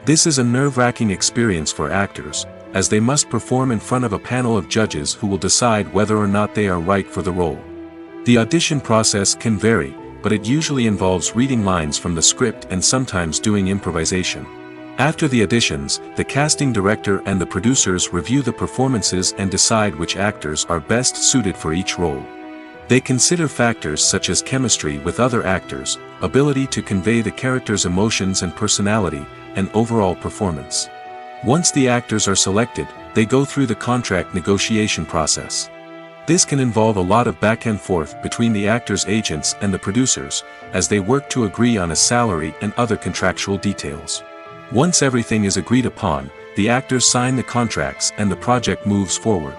This is a nerve-wracking experience for actors, as they must perform in front of a panel of judges who will decide whether or not they are right for the role. The audition process can vary, but it usually involves reading lines from the script and sometimes doing improvisation. After the auditions, the casting director and the producers review the performances and decide which actors are best suited for each role. They consider factors such as chemistry with other actors, ability to convey the character's emotions and personality, and overall performance. Once the actors are selected, they go through the contract negotiation process. This can involve a lot of back and forth between the actors' agents and the producers, as they work to agree on a salary and other contractual details. Once everything is agreed upon, the actors sign the contracts and the project moves forward.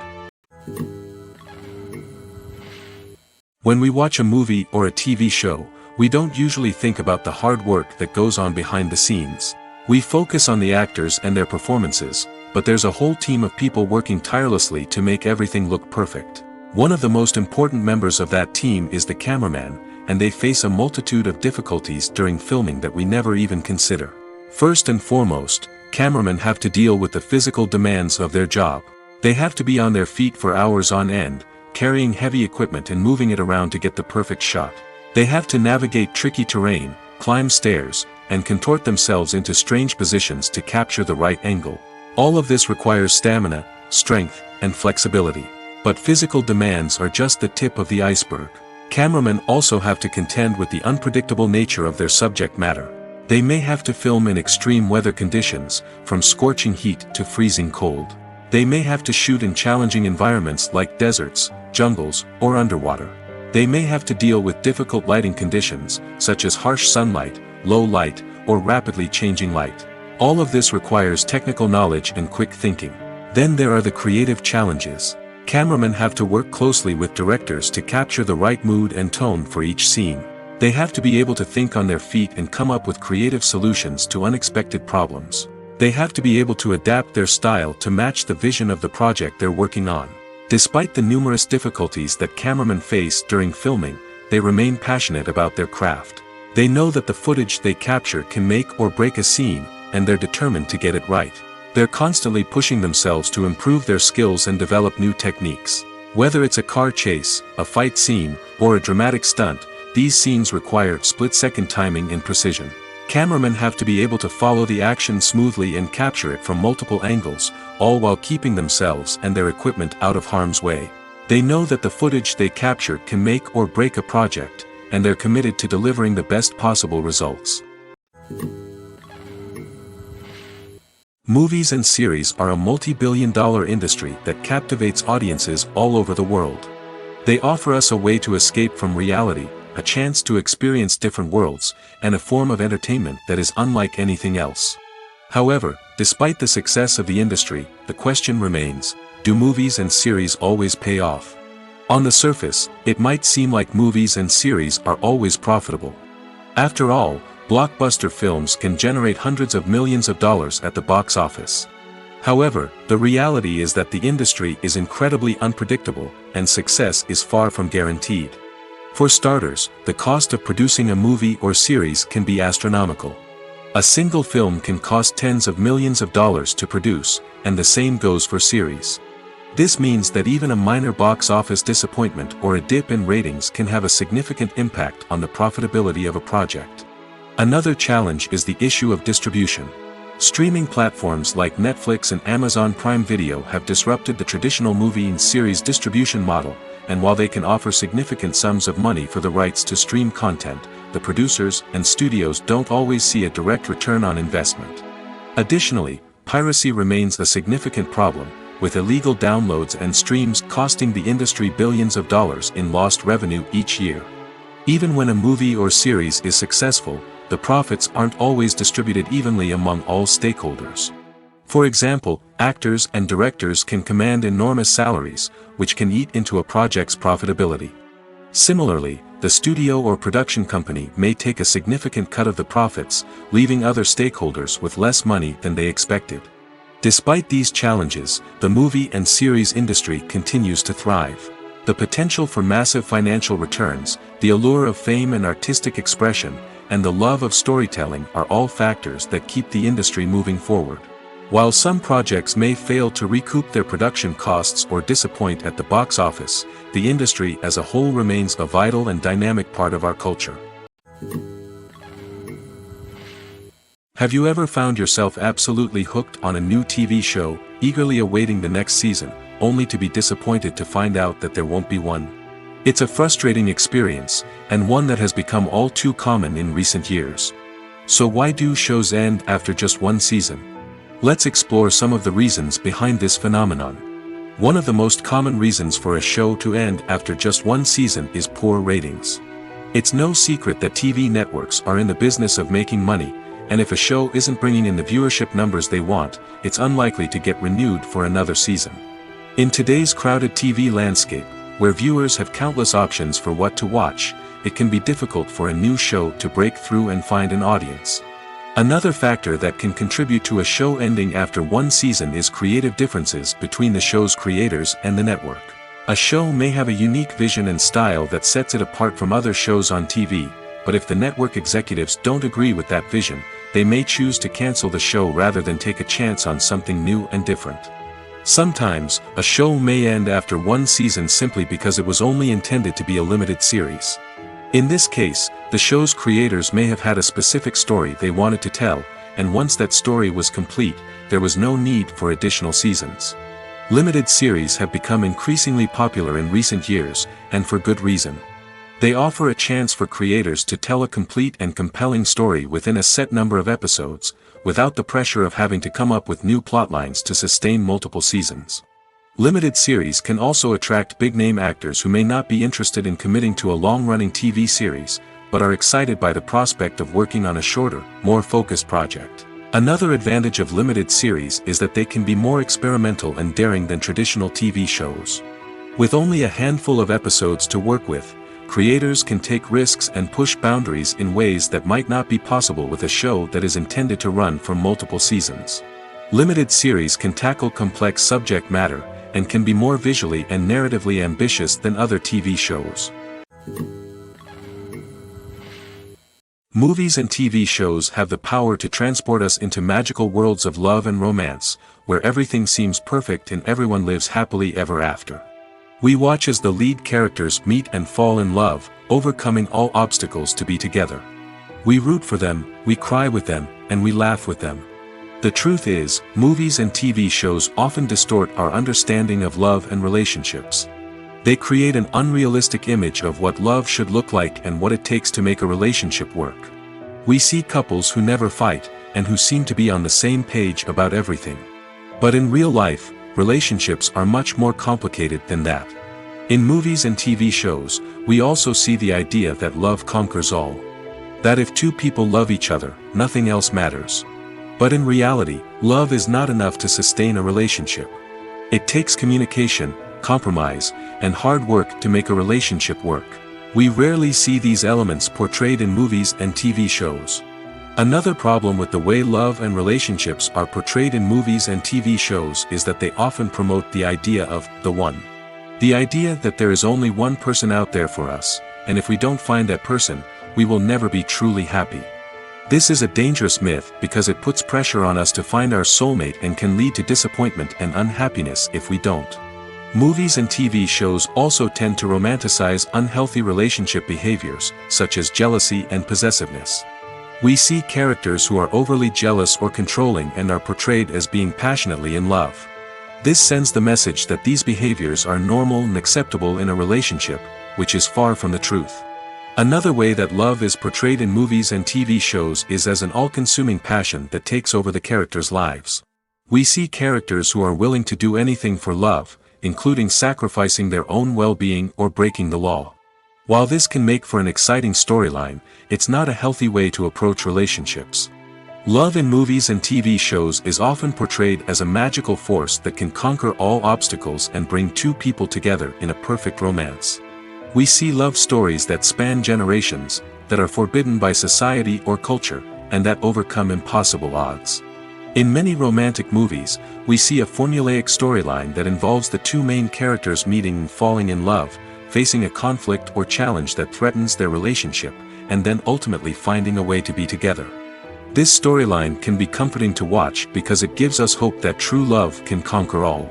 When we watch a movie or a TV show, we don't usually think about the hard work that goes on behind the scenes. We focus on the actors and their performances, but there's a whole team of people working tirelessly to make everything look perfect. One of the most important members of that team is the cameraman, and they face a multitude of difficulties during filming that we never even consider. First and foremost, cameramen have to deal with the physical demands of their job. They have to be on their feet for hours on end, carrying heavy equipment and moving it around to get the perfect shot. They have to navigate tricky terrain, climb stairs, and contort themselves into strange positions to capture the right angle. All of this requires stamina, strength, and flexibility. But physical demands are just the tip of the iceberg. Cameramen also have to contend with the unpredictable nature of their subject matter. They may have to film in extreme weather conditions, from scorching heat to freezing cold. They may have to shoot in challenging environments like deserts, jungles, or underwater. They may have to deal with difficult lighting conditions, such as harsh sunlight, low light, or rapidly changing light. All of this requires technical knowledge and quick thinking. Then there are the creative challenges. Cameramen have to work closely with directors to capture the right mood and tone for each scene. They have to be able to think on their feet and come up with creative solutions to unexpected problems. They have to be able to adapt their style to match the vision of the project they're working on. Despite the numerous difficulties that cameramen face during filming, they remain passionate about their craft. They know that the footage they capture can make or break a scene, and they're determined to get it right. They're constantly pushing themselves to improve their skills and develop new techniques. Whether it's a car chase, a fight scene, or a dramatic stunt, these scenes require split-second timing and precision. Cameramen have to be able to follow the action smoothly and capture it from multiple angles, all while keeping themselves and their equipment out of harm's way. They know that the footage they capture can make or break a project, and they're committed to delivering the best possible results. Movies and series are a multi-billion-dollar industry that captivates audiences all over the world. They offer us a way to escape from reality, a chance to experience different worlds, and a form of entertainment that is unlike anything else. However, despite the success of the industry, the question remains, do movies and series always pay off? On the surface, it might seem like movies and series are always profitable. After all, blockbuster films can generate hundreds of millions of dollars at the box office. However, the reality is that the industry is incredibly unpredictable, and success is far from guaranteed. For starters, the cost of producing a movie or series can be astronomical. A single film can cost tens of millions of dollars to produce, and the same goes for series. This means that even a minor box office disappointment or a dip in ratings can have a significant impact on the profitability of a project. Another challenge is the issue of distribution. Streaming platforms like Netflix and Amazon Prime Video have disrupted the traditional movie and series distribution model, and while they can offer significant sums of money for the rights to stream content, the producers and studios don't always see a direct return on investment. Additionally, piracy remains a significant problem, with illegal downloads and streams costing the industry billions of dollars in lost revenue each year. Even when a movie or series is successful, the profits aren't always distributed evenly among all stakeholders. For example, actors and directors can command enormous salaries, which can eat into a project's profitability. Similarly, the studio or production company may take a significant cut of the profits, leaving other stakeholders with less money than they expected. Despite these challenges, the movie and series industry continues to thrive. The potential for massive financial returns, the allure of fame and artistic expression, and the love of storytelling are all factors that keep the industry moving forward. While some projects may fail to recoup their production costs or disappoint at the box office, the industry as a whole remains a vital and dynamic part of our culture. Have you ever found yourself absolutely hooked on a new TV show, eagerly awaiting the next season, only to be disappointed to find out that there won't be one? It's a frustrating experience, and one that has become all too common in recent years. So why do shows end after just one season? Let's explore some of the reasons behind this phenomenon. One of the most common reasons for a show to end after just one season is poor ratings. It's no secret that TV networks are in the business of making money, and if a show isn't bringing in the viewership numbers they want, it's unlikely to get renewed for another season. In today's crowded TV landscape, where viewers have countless options for what to watch, it can be difficult for a new show to break through and find an audience. Another factor that can contribute to a show ending after one season is creative differences between the show's creators and the network. A show may have a unique vision and style that sets it apart from other shows on TV, but if the network executives don't agree with that vision, they may choose to cancel the show rather than take a chance on something new and different. Sometimes, a show may end after one season simply because it was only intended to be a limited series. In this case, the show's creators may have had a specific story they wanted to tell, and once that story was complete, there was no need for additional seasons. Limited series have become increasingly popular in recent years, and for good reason. They offer a chance for creators to tell a complete and compelling story within a set number of episodes, without the pressure of having to come up with new plotlines to sustain multiple seasons. Limited series can also attract big-name actors who may not be interested in committing to a long-running TV series, but are excited by the prospect of working on a shorter, more focused project. Another advantage of limited series is that they can be more experimental and daring than traditional TV shows. With only a handful of episodes to work with, creators can take risks and push boundaries in ways that might not be possible with a show that is intended to run for multiple seasons. Limited series can tackle complex subject matter, and can be more visually and narratively ambitious than other TV shows. Movies and TV shows have the power to transport us into magical worlds of love and romance, where everything seems perfect and everyone lives happily ever after. We watch as the lead characters meet and fall in love, overcoming all obstacles to be together. We root for them, we cry with them, and we laugh with them. The truth is, movies and TV shows often distort our understanding of love and relationships. They create an unrealistic image of what love should look like and what it takes to make a relationship work. We see couples who never fight, and who seem to be on the same page about everything. But in real life, relationships are much more complicated than that. In movies and TV shows, we also see the idea that love conquers all. That if two people love each other, nothing else matters. But in reality, love is not enough to sustain a relationship. It takes communication, compromise, and hard work to make a relationship work. We rarely see these elements portrayed in movies and TV shows. Another problem with the way love and relationships are portrayed in movies and TV shows is that they often promote the idea of the one. The idea that there is only one person out there for us, and if we don't find that person, we will never be truly happy. This is a dangerous myth because it puts pressure on us to find our soulmate and can lead to disappointment and unhappiness if we don't. Movies and TV shows also tend to romanticize unhealthy relationship behaviors, such as jealousy and possessiveness. We see characters who are overly jealous or controlling and are portrayed as being passionately in love. This sends the message that these behaviors are normal and acceptable in a relationship, which is far from the truth. Another way that love is portrayed in movies and TV shows is as an all-consuming passion that takes over the characters' lives. We see characters who are willing to do anything for love, including sacrificing their own well-being or breaking the law. While this can make for an exciting storyline, it's not a healthy way to approach relationships. Love in movies and TV shows is often portrayed as a magical force that can conquer all obstacles and bring two people together in a perfect romance. We see love stories that span generations, that are forbidden by society or culture, and that overcome impossible odds. In many romantic movies, we see a formulaic storyline that involves the two main characters meeting and falling in love, facing a conflict or challenge that threatens their relationship, and then ultimately finding a way to be together. This storyline can be comforting to watch because it gives us hope that true love can conquer all.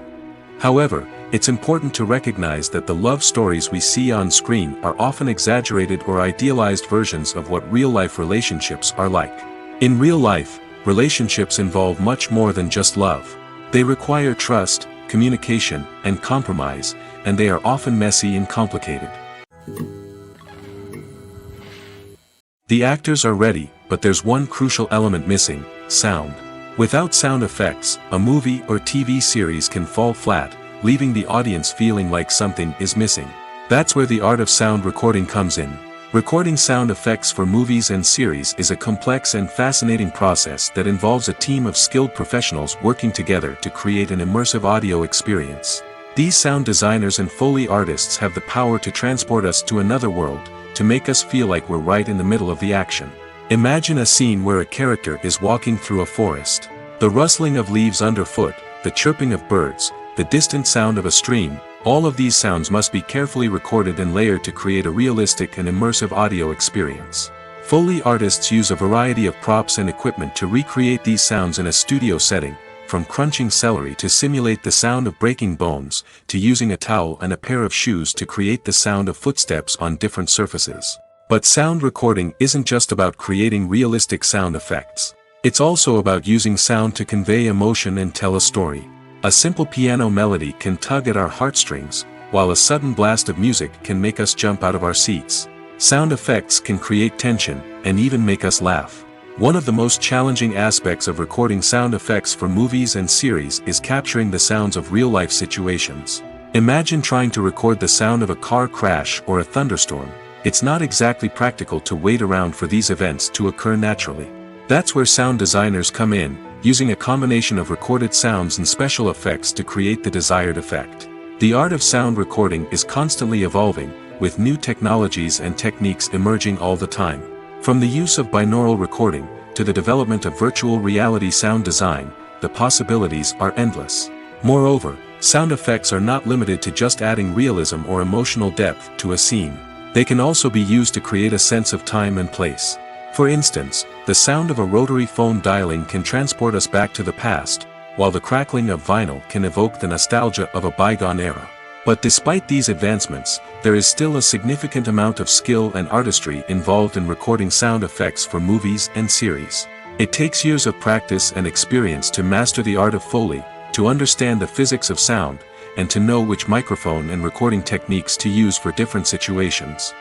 However, it's important to recognize that the love stories we see on screen are often exaggerated or idealized versions of what real-life relationships are like. In real life, relationships involve much more than just love. They require trust, communication, and compromise, and they are often messy and complicated. The actors are ready, but there's one crucial element missing: sound. Without sound effects, a movie or TV series can fall flat, leaving the audience feeling like something is missing. That's where the art of sound recording comes in. Recording sound effects for movies and series is a complex and fascinating process that involves a team of skilled professionals working together to create an immersive audio experience. These sound designers and Foley artists have the power to transport us to another world, to make us feel like we're right in the middle of the action. Imagine a scene where a character is walking through a forest. The rustling of leaves underfoot, the chirping of birds, the distant sound of a stream, all of these sounds must be carefully recorded and layered to create a realistic and immersive audio experience. Foley artists use a variety of props and equipment to recreate these sounds in a studio setting, from crunching celery to simulate the sound of breaking bones, to using a towel and a pair of shoes to create the sound of footsteps on different surfaces. But sound recording isn't just about creating realistic sound effects. It's also about using sound to convey emotion and tell a story. A simple piano melody can tug at our heartstrings, while a sudden blast of music can make us jump out of our seats. Sound effects can create tension, and even make us laugh. One of the most challenging aspects of recording sound effects for movies and series is capturing the sounds of real-life situations. Imagine trying to record the sound of a car crash or a thunderstorm. It's not exactly practical to wait around for these events to occur naturally. That's where sound designers come in, using a combination of recorded sounds and special effects to create the desired effect. The art of sound recording is constantly evolving, with new technologies and techniques emerging all the time. From the use of binaural recording, to the development of virtual reality sound design, the possibilities are endless. Moreover, sound effects are not limited to just adding realism or emotional depth to a scene. They can also be used to create a sense of time and place. For instance, the sound of a rotary phone dialing can transport us back to the past, while the crackling of vinyl can evoke the nostalgia of a bygone era. But despite these advancements, there is still a significant amount of skill and artistry involved in recording sound effects for movies and series. It takes years of practice and experience to master the art of Foley, to understand the physics of sound, and to know which microphone and recording techniques to use for different situations.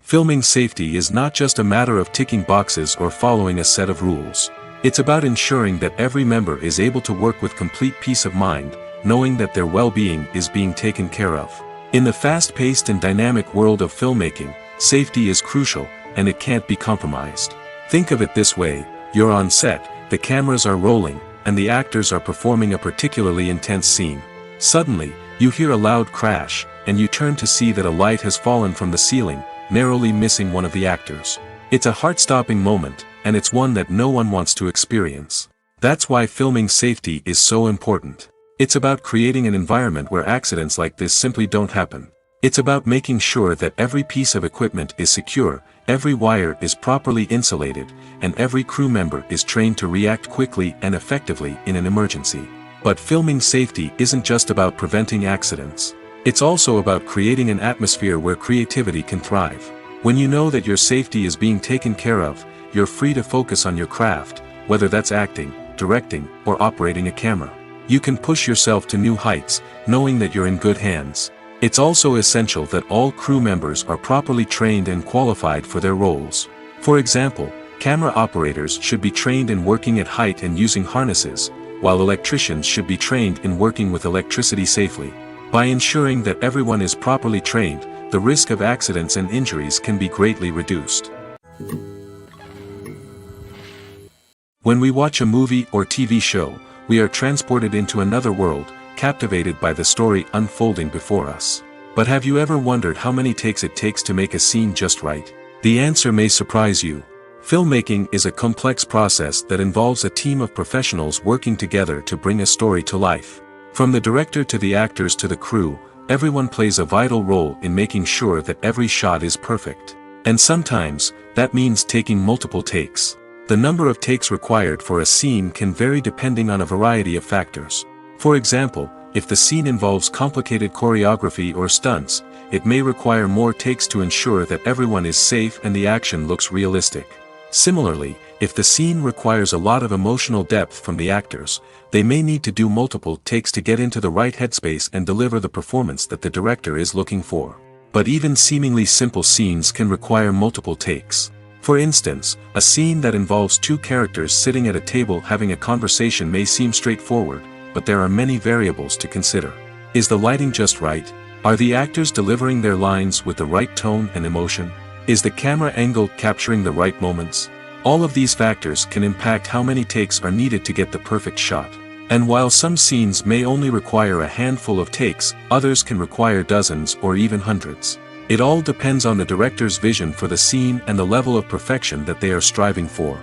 Filming safety is not just a matter of ticking boxes or following a set of rules. It's about ensuring that every member is able to work with complete peace of mind, knowing that their well-being is being taken care of. In the fast-paced and dynamic world of filmmaking, safety is crucial, and it can't be compromised. Think of it this way: you're on set, the cameras are rolling, and the actors are performing a particularly intense scene. Suddenly, you hear a loud crash, and you turn to see that a light has fallen from the ceiling, narrowly missing one of the actors. It's a heart-stopping moment, and it's one that no one wants to experience. That's why filming safety is so important. It's about creating an environment where accidents like this simply don't happen. It's about making sure that every piece of equipment is secure, every wire is properly insulated, and every crew member is trained to react quickly and effectively in an emergency. But filming safety isn't just about preventing accidents. It's also about creating an atmosphere where creativity can thrive. When you know that your safety is being taken care of, you're free to focus on your craft, whether that's acting, directing, or operating a camera. You can push yourself to new heights, knowing that you're in good hands. It's also essential that all crew members are properly trained and qualified for their roles. For example, camera operators should be trained in working at height and using harnesses, while electricians should be trained in working with electricity safely. By ensuring that everyone is properly trained, the risk of accidents and injuries can be greatly reduced. When we watch a movie or TV show, we are transported into another world, captivated by the story unfolding before us. But have you ever wondered how many takes it takes to make a scene just right? The answer may surprise you. Filmmaking is a complex process that involves a team of professionals working together to bring a story to life. From the director to the actors to the crew, everyone plays a vital role in making sure that every shot is perfect. And sometimes, that means taking multiple takes. The number of takes required for a scene can vary depending on a variety of factors. For example, if the scene involves complicated choreography or stunts, it may require more takes to ensure that everyone is safe and the action looks realistic. Similarly, if the scene requires a lot of emotional depth from the actors, they may need to do multiple takes to get into the right headspace and deliver the performance that the director is looking for. But even seemingly simple scenes can require multiple takes. For instance, a scene that involves two characters sitting at a table having a conversation may seem straightforward, but there are many variables to consider. Is the lighting just right? Are the actors delivering their lines with the right tone and emotion? Is the camera angle capturing the right moments? All of these factors can impact how many takes are needed to get the perfect shot. And while some scenes may only require a handful of takes, others can require dozens or even hundreds. It all depends on the director's vision for the scene and the level of perfection that they are striving for.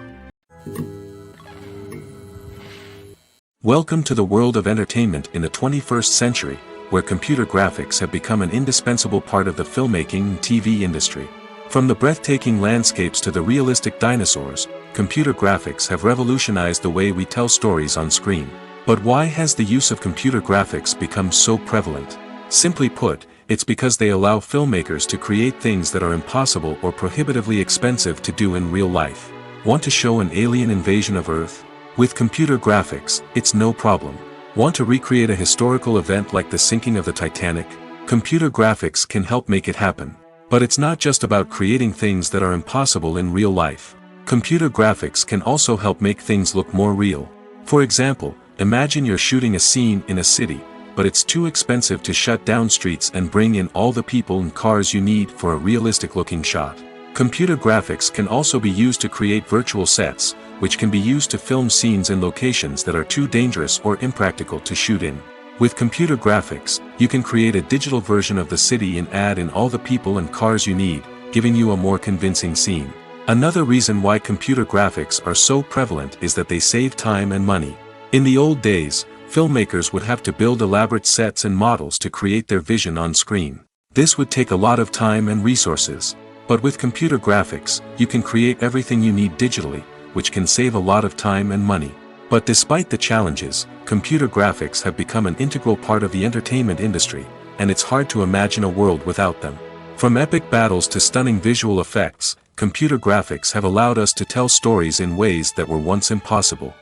Welcome to the world of entertainment in the 21st century, where computer graphics have become an indispensable part of the filmmaking and TV industry. From the breathtaking landscapes to the realistic dinosaurs, computer graphics have revolutionized the way we tell stories on screen. But why has the use of computer graphics become so prevalent? Simply put, it's because they allow filmmakers to create things that are impossible or prohibitively expensive to do in real life. Want to show an alien invasion of Earth? With computer graphics, it's no problem. Want to recreate a historical event like the sinking of the Titanic? Computer graphics can help make it happen. But it's not just about creating things that are impossible in real life. Computer graphics can also help make things look more real. For example, imagine you're shooting a scene in a city, but it's too expensive to shut down streets and bring in all the people and cars you need for a realistic-looking shot. Computer graphics can also be used to create virtual sets, which can be used to film scenes in locations that are too dangerous or impractical to shoot in. With computer graphics, you can create a digital version of the city and add in all the people and cars you need, giving you a more convincing scene. Another reason why computer graphics are so prevalent is that they save time and money. In the old days, filmmakers would have to build elaborate sets and models to create their vision on screen. This would take a lot of time and resources. But with computer graphics, you can create everything you need digitally, which can save a lot of time and money. But despite the challenges, computer graphics have become an integral part of the entertainment industry, and it's hard to imagine a world without them. From epic battles to stunning visual effects, computer graphics have allowed us to tell stories in ways that were once impossible.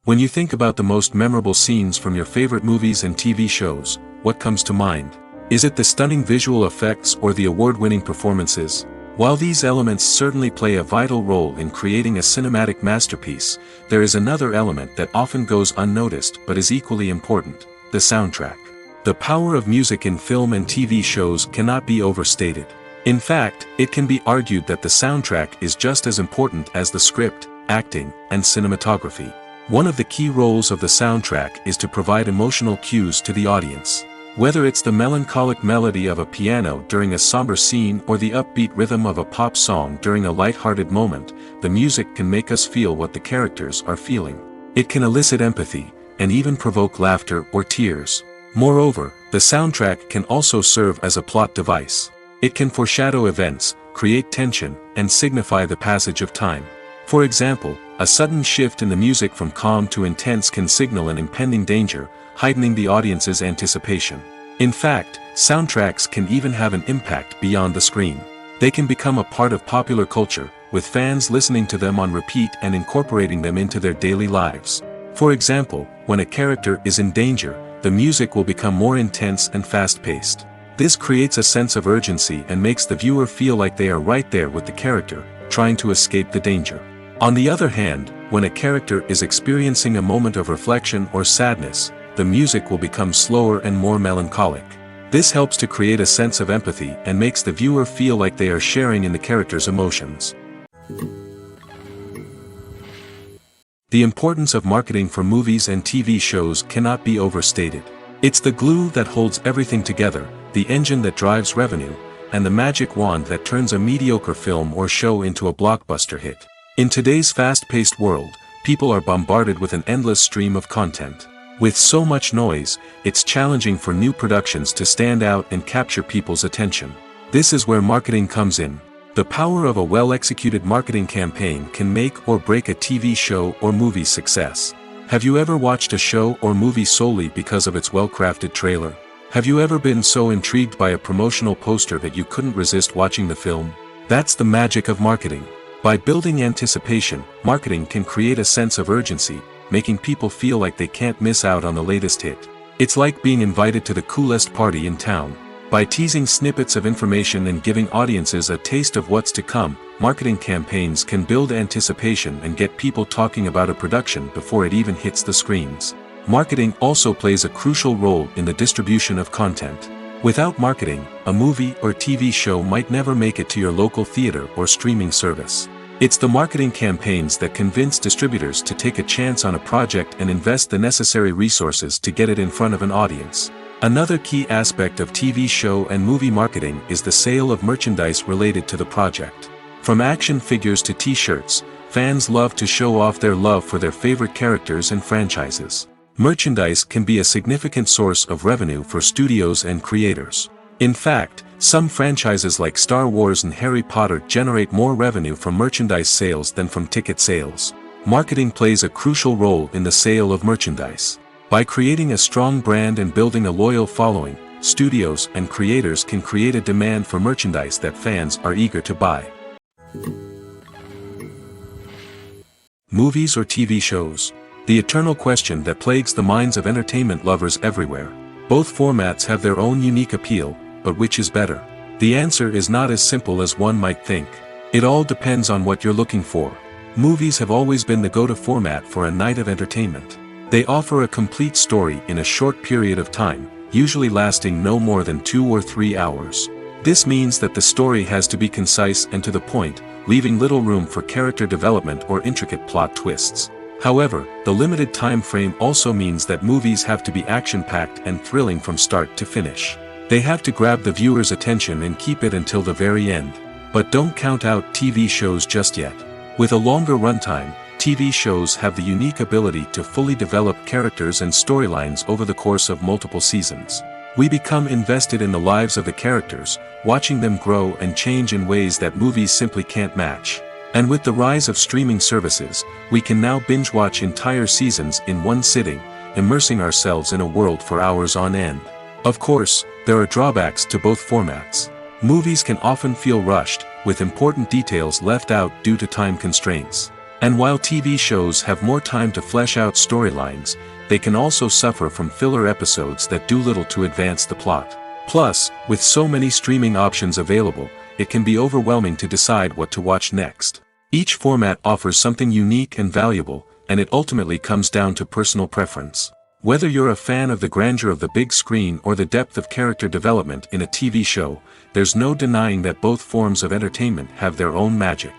When you think about the most memorable scenes from your favorite movies and TV shows, what comes to mind? Is it the stunning visual effects or the award-winning performances? While these elements certainly play a vital role in creating a cinematic masterpiece, there is another element that often goes unnoticed but is equally important: the soundtrack. The power of music in film and TV shows cannot be overstated. In fact, it can be argued that the soundtrack is just as important as the script, acting, and cinematography. One of the key roles of the soundtrack is to provide emotional cues to the audience. Whether it's the melancholic melody of a piano during a somber scene or the upbeat rhythm of a pop song during a light-hearted moment, the music can make us feel what the characters are feeling. It can elicit empathy, and even provoke laughter or tears. Moreover, the soundtrack can also serve as a plot device. It can foreshadow events, create tension, and signify the passage of time. For example, a sudden shift in the music from calm to intense can signal an impending danger, heightening the audience's anticipation. In fact, soundtracks can even have an impact beyond the screen. They can become a part of popular culture, with fans listening to them on repeat and incorporating them into their daily lives. For example, when a character is in danger, the music will become more intense and fast-paced. This creates a sense of urgency and makes the viewer feel like they are right there with the character, trying to escape the danger. On the other hand, when a character is experiencing a moment of reflection or sadness, the music will become slower and more melancholic. This helps to create a sense of empathy and makes the viewer feel like they are sharing in the character's emotions. The importance of marketing for movies and TV shows cannot be overstated. It's the glue that holds everything together, the engine that drives revenue, and the magic wand that turns a mediocre film or show into a blockbuster hit. In today's fast-paced world, people are bombarded with an endless stream of content. With so much noise, it's challenging for new productions to stand out and capture people's attention. This is where marketing comes in. The power of a well-executed marketing campaign can make or break a TV show or movie's success. Have you ever watched a show or movie solely because of its well-crafted trailer? Have you ever been so intrigued by a promotional poster that you couldn't resist watching the film? That's the magic of marketing. By building anticipation, marketing can create a sense of urgency, making people feel like they can't miss out on the latest hit. It's like being invited to the coolest party in town. By teasing snippets of information and giving audiences a taste of what's to come, marketing campaigns can build anticipation and get people talking about a production before it even hits the screens. Marketing also plays a crucial role in the distribution of content. Without marketing, a movie or TV show might never make it to your local theater or streaming service. It's the marketing campaigns that convince distributors to take a chance on a project and invest the necessary resources to get it in front of an audience. Another key aspect of TV show and movie marketing is the sale of merchandise related to the project. From action figures to t-shirts, fans love to show off their love for their favorite characters and franchises. Merchandise can be a significant source of revenue for studios and creators. In fact, some franchises like Star Wars and Harry Potter generate more revenue from merchandise sales than from ticket sales. Marketing plays a crucial role in the sale of merchandise. By creating a strong brand and building a loyal following, studios and creators can create a demand for merchandise that fans are eager to buy. Movies or TV shows? The eternal question that plagues the minds of entertainment lovers everywhere. Both formats have their own unique appeal, but which is better? The answer is not as simple as one might think. It all depends on what you're looking for. Movies have always been the go-to format for a night of entertainment. They offer a complete story in a short period of time, usually lasting no more than 2 or 3 hours. This means that the story has to be concise and to the point, leaving little room for character development or intricate plot twists. However, the limited time frame also means that movies have to be action-packed and thrilling from start to finish. They have to grab the viewer's attention and keep it until the very end. But don't count out TV shows just yet. With a longer runtime, TV shows have the unique ability to fully develop characters and storylines over the course of multiple seasons. We become invested in the lives of the characters, watching them grow and change in ways that movies simply can't match. And with the rise of streaming services, we can now binge-watch entire seasons in one sitting, immersing ourselves in a world for hours on end. Of course, there are drawbacks to both formats. Movies can often feel rushed, with important details left out due to time constraints. And while TV shows have more time to flesh out storylines, they can also suffer from filler episodes that do little to advance the plot. Plus, with so many streaming options available, it can be overwhelming to decide what to watch next. Each format offers something unique and valuable, and it ultimately comes down to personal preference. Whether you're a fan of the grandeur of the big screen or the depth of character development in a TV show, there's no denying that both forms of entertainment have their own magic.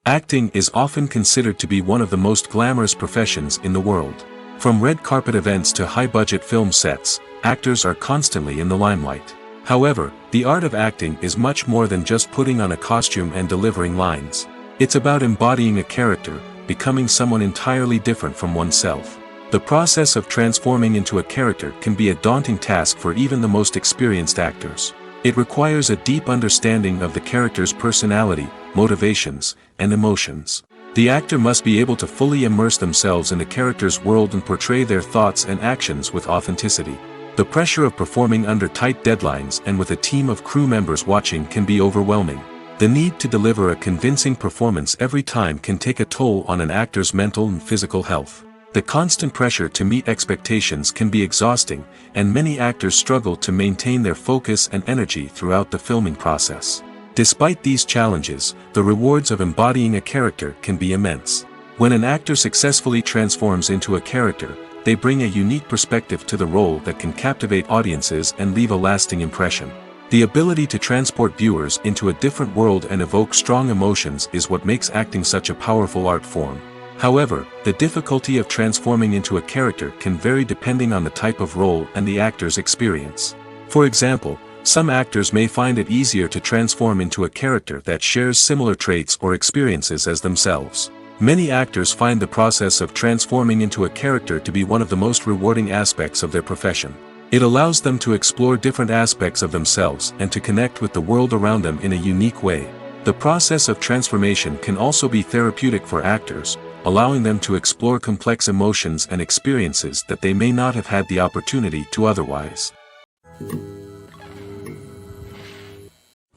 Acting is often considered to be one of the most glamorous professions in the world. From red carpet events to high-budget film sets, actors are constantly in the limelight. However, the art of acting is much more than just putting on a costume and delivering lines. It's about embodying a character, becoming someone entirely different from oneself. The process of transforming into a character can be a daunting task for even the most experienced actors. It requires a deep understanding of the character's personality, motivations, and emotions. The actor must be able to fully immerse themselves in the character's world and portray their thoughts and actions with authenticity. The pressure of performing under tight deadlines and with a team of crew members watching can be overwhelming. The need to deliver a convincing performance every time can take a toll on an actor's mental and physical health. The constant pressure to meet expectations can be exhausting, and many actors struggle to maintain their focus and energy throughout the filming process. Despite these challenges, the rewards of embodying a character can be immense. When an actor successfully transforms into a character, they bring a unique perspective to the role that can captivate audiences and leave a lasting impression. The ability to transport viewers into a different world and evoke strong emotions is what makes acting such a powerful art form. However, the difficulty of transforming into a character can vary depending on the type of role and the actor's experience. For example, some actors may find it easier to transform into a character that shares similar traits or experiences as themselves. Many actors find the process of transforming into a character to be one of the most rewarding aspects of their profession. It allows them to explore different aspects of themselves and to connect with the world around them in a unique way. The process of transformation can also be therapeutic for actors, allowing them to explore complex emotions and experiences that they may not have had the opportunity to otherwise.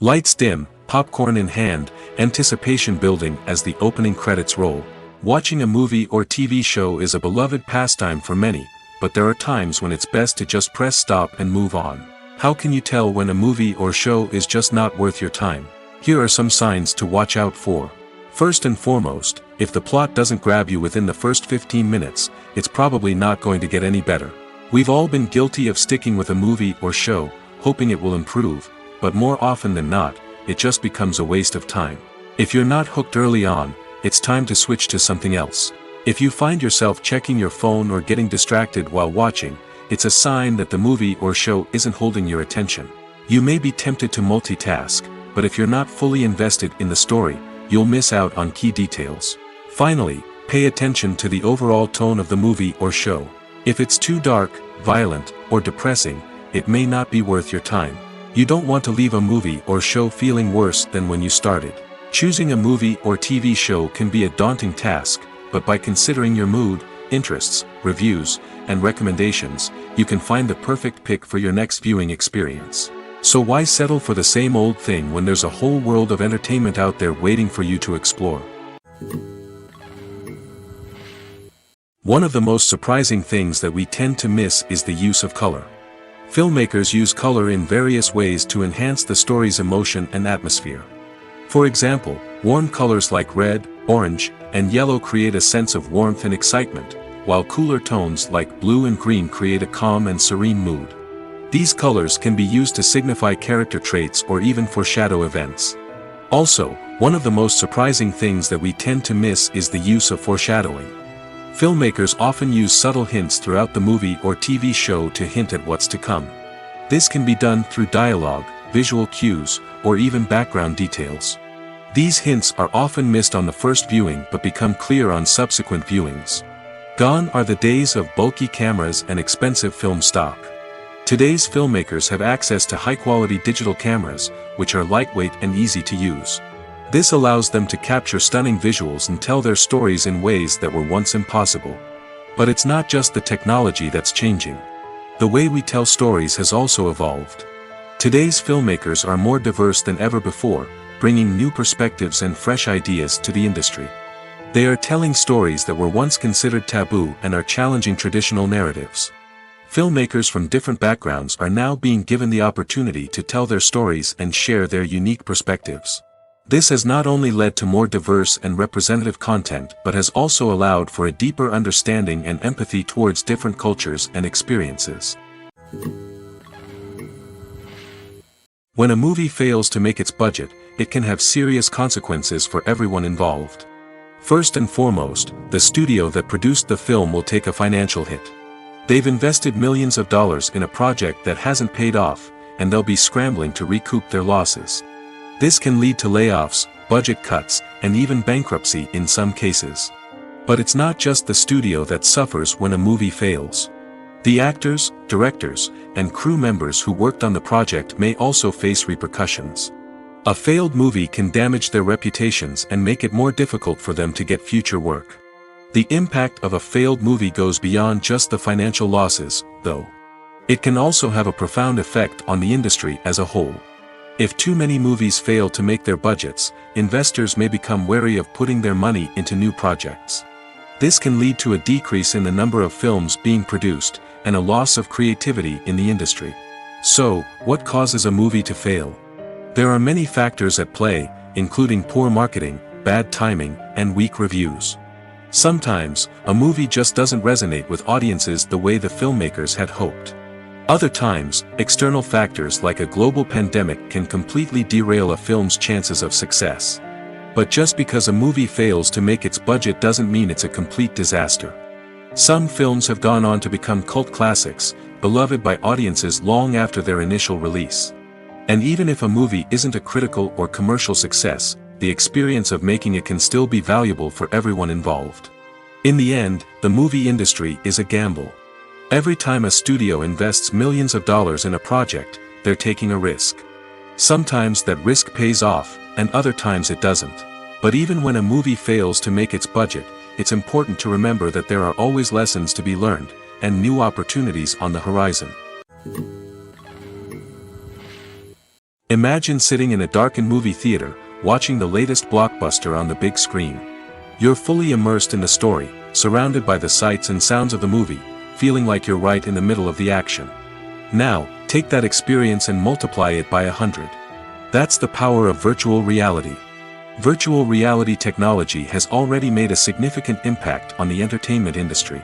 Lights dim, popcorn in hand, anticipation building as the opening credits roll. Watching a movie or TV show is a beloved pastime for many, but there are times when it's best to just press stop and move on. How can you tell when a movie or show is just not worth your time? Here are some signs to watch out for. First and foremost, if the plot doesn't grab you within the first 15 minutes, it's probably not going to get any better. We've all been guilty of sticking with a movie or show, hoping it will improve, but more often than not, it just becomes a waste of time. If you're not hooked early on, it's time to switch to something else. If you find yourself checking your phone or getting distracted while watching, it's a sign that the movie or show isn't holding your attention. You may be tempted to multitask, but if you're not fully invested in the story, you'll miss out on key details. Finally, pay attention to the overall tone of the movie or show. If it's too dark, violent, or depressing, it may not be worth your time. You don't want to leave a movie or show feeling worse than when you started. Choosing a movie or TV show can be a daunting task, but by considering your mood, interests, reviews, and recommendations, you can find the perfect pick for your next viewing experience. So why settle for the same old thing when there's a whole world of entertainment out there waiting for you to explore? One of the most surprising things that we tend to miss is the use of color. Filmmakers use color in various ways to enhance the story's emotion and atmosphere. For example, warm colors like red, orange, and yellow create a sense of warmth and excitement, while cooler tones like blue and green create a calm and serene mood. These colors can be used to signify character traits or even foreshadow events. Also, One of the most surprising things that we tend to miss is the use of foreshadowing. Filmmakers often use subtle hints throughout the movie or TV show to hint at what's to come. This can be done through dialogue, visual cues, or even background details. These hints are often missed on the first viewing but become clear on subsequent viewings. Gone are the days of bulky cameras and expensive film stock. Today's filmmakers have access to high-quality digital cameras, which are lightweight and easy to use. This allows them to capture stunning visuals and tell their stories in ways that were once impossible. But it's not just the technology that's changing. The way we tell stories has also evolved. Today's filmmakers are more diverse than ever before, bringing new perspectives and fresh ideas to the industry. They are telling stories that were once considered taboo and are challenging traditional narratives. Filmmakers from different backgrounds are now being given the opportunity to tell their stories and share their unique perspectives. This has not only led to more diverse and representative content but has also allowed for a deeper understanding and empathy towards different cultures and experiences. When a movie fails to make its budget, it can have serious consequences for everyone involved. First and foremost, the studio that produced the film will take a financial hit. They've invested millions of dollars in a project that hasn't paid off, and they'll be scrambling to recoup their losses. This can lead to layoffs, budget cuts, and even bankruptcy in some cases. But it's not just the studio that suffers when a movie fails. The actors, directors, and crew members who worked on the project may also face repercussions. A failed movie can damage their reputations and make it more difficult for them to get future work. The impact of a failed movie goes beyond just the financial losses, though. It can also have a profound effect on the industry as a whole. If too many movies fail to make their budgets, investors may become wary of putting their money into new projects. This can lead to a decrease in the number of films being produced, and a loss of creativity in the industry. So, what causes a movie to fail? There are many factors at play, including poor marketing, bad timing, and weak reviews. Sometimes, a movie just doesn't resonate with audiences the way the filmmakers had hoped. Other times, external factors like a global pandemic can completely derail a film's chances of success. But just because a movie fails to make its budget doesn't mean it's a complete disaster. Some films have gone on to become cult classics, beloved by audiences long after their initial release. And even if a movie isn't a critical or commercial success, the experience of making it can still be valuable for everyone involved. In the end, the movie industry is a gamble. Every time a studio invests millions of dollars in a project, they're taking a risk. Sometimes that risk pays off, and other times it doesn't. But even when a movie fails to make its budget, it's important to remember that there are always lessons to be learned, and new opportunities on the horizon. Imagine sitting in a darkened movie theater, watching the latest blockbuster on the big screen. You're fully immersed in the story, surrounded by the sights and sounds of the movie, feeling like you're right in the middle of the action. Now, take that experience and multiply it by 100. That's the power of virtual reality. Virtual reality technology has already made a significant impact on the entertainment industry.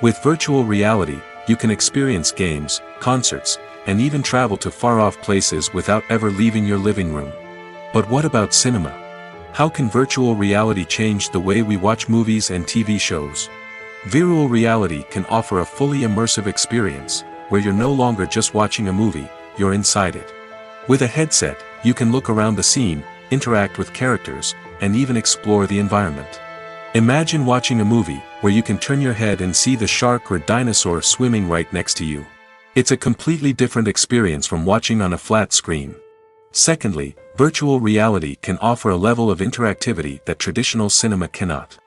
With virtual reality, you can experience games, concerts, and even travel to far-off places without ever leaving your living room. But what about cinema? How can virtual reality change the way we watch movies and TV shows? Virtual reality can offer a fully immersive experience, where you're no longer just watching a movie, you're inside it. With a headset, you can look around the scene, interact with characters, and even explore the environment. Imagine watching a movie, where you can turn your head and see the shark or dinosaur swimming right next to you. It's a completely different experience from watching on a flat screen. Secondly, virtual reality can offer a level of interactivity that traditional cinema cannot.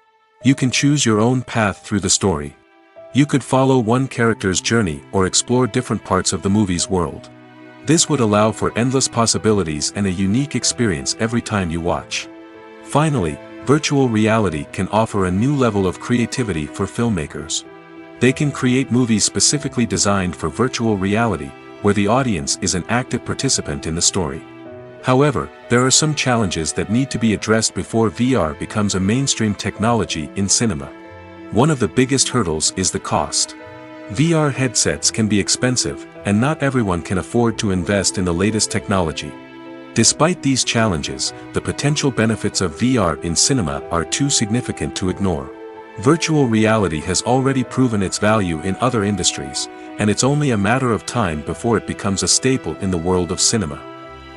You can choose your own path through the story. You could follow one character's journey or explore different parts of the movie's world. This would allow for endless possibilities and a unique experience every time you watch. Finally, virtual reality can offer a new level of creativity for filmmakers. They can create movies specifically designed for virtual reality, where the audience is an active participant in the story. However, there are some challenges that need to be addressed before VR becomes a mainstream technology in cinema. One of the biggest hurdles is the cost. VR headsets can be expensive, and not everyone can afford to invest in the latest technology. Despite these challenges, the potential benefits of VR in cinema are too significant to ignore. Virtual reality has already proven its value in other industries, and it's only a matter of time before it becomes a staple in the world of cinema.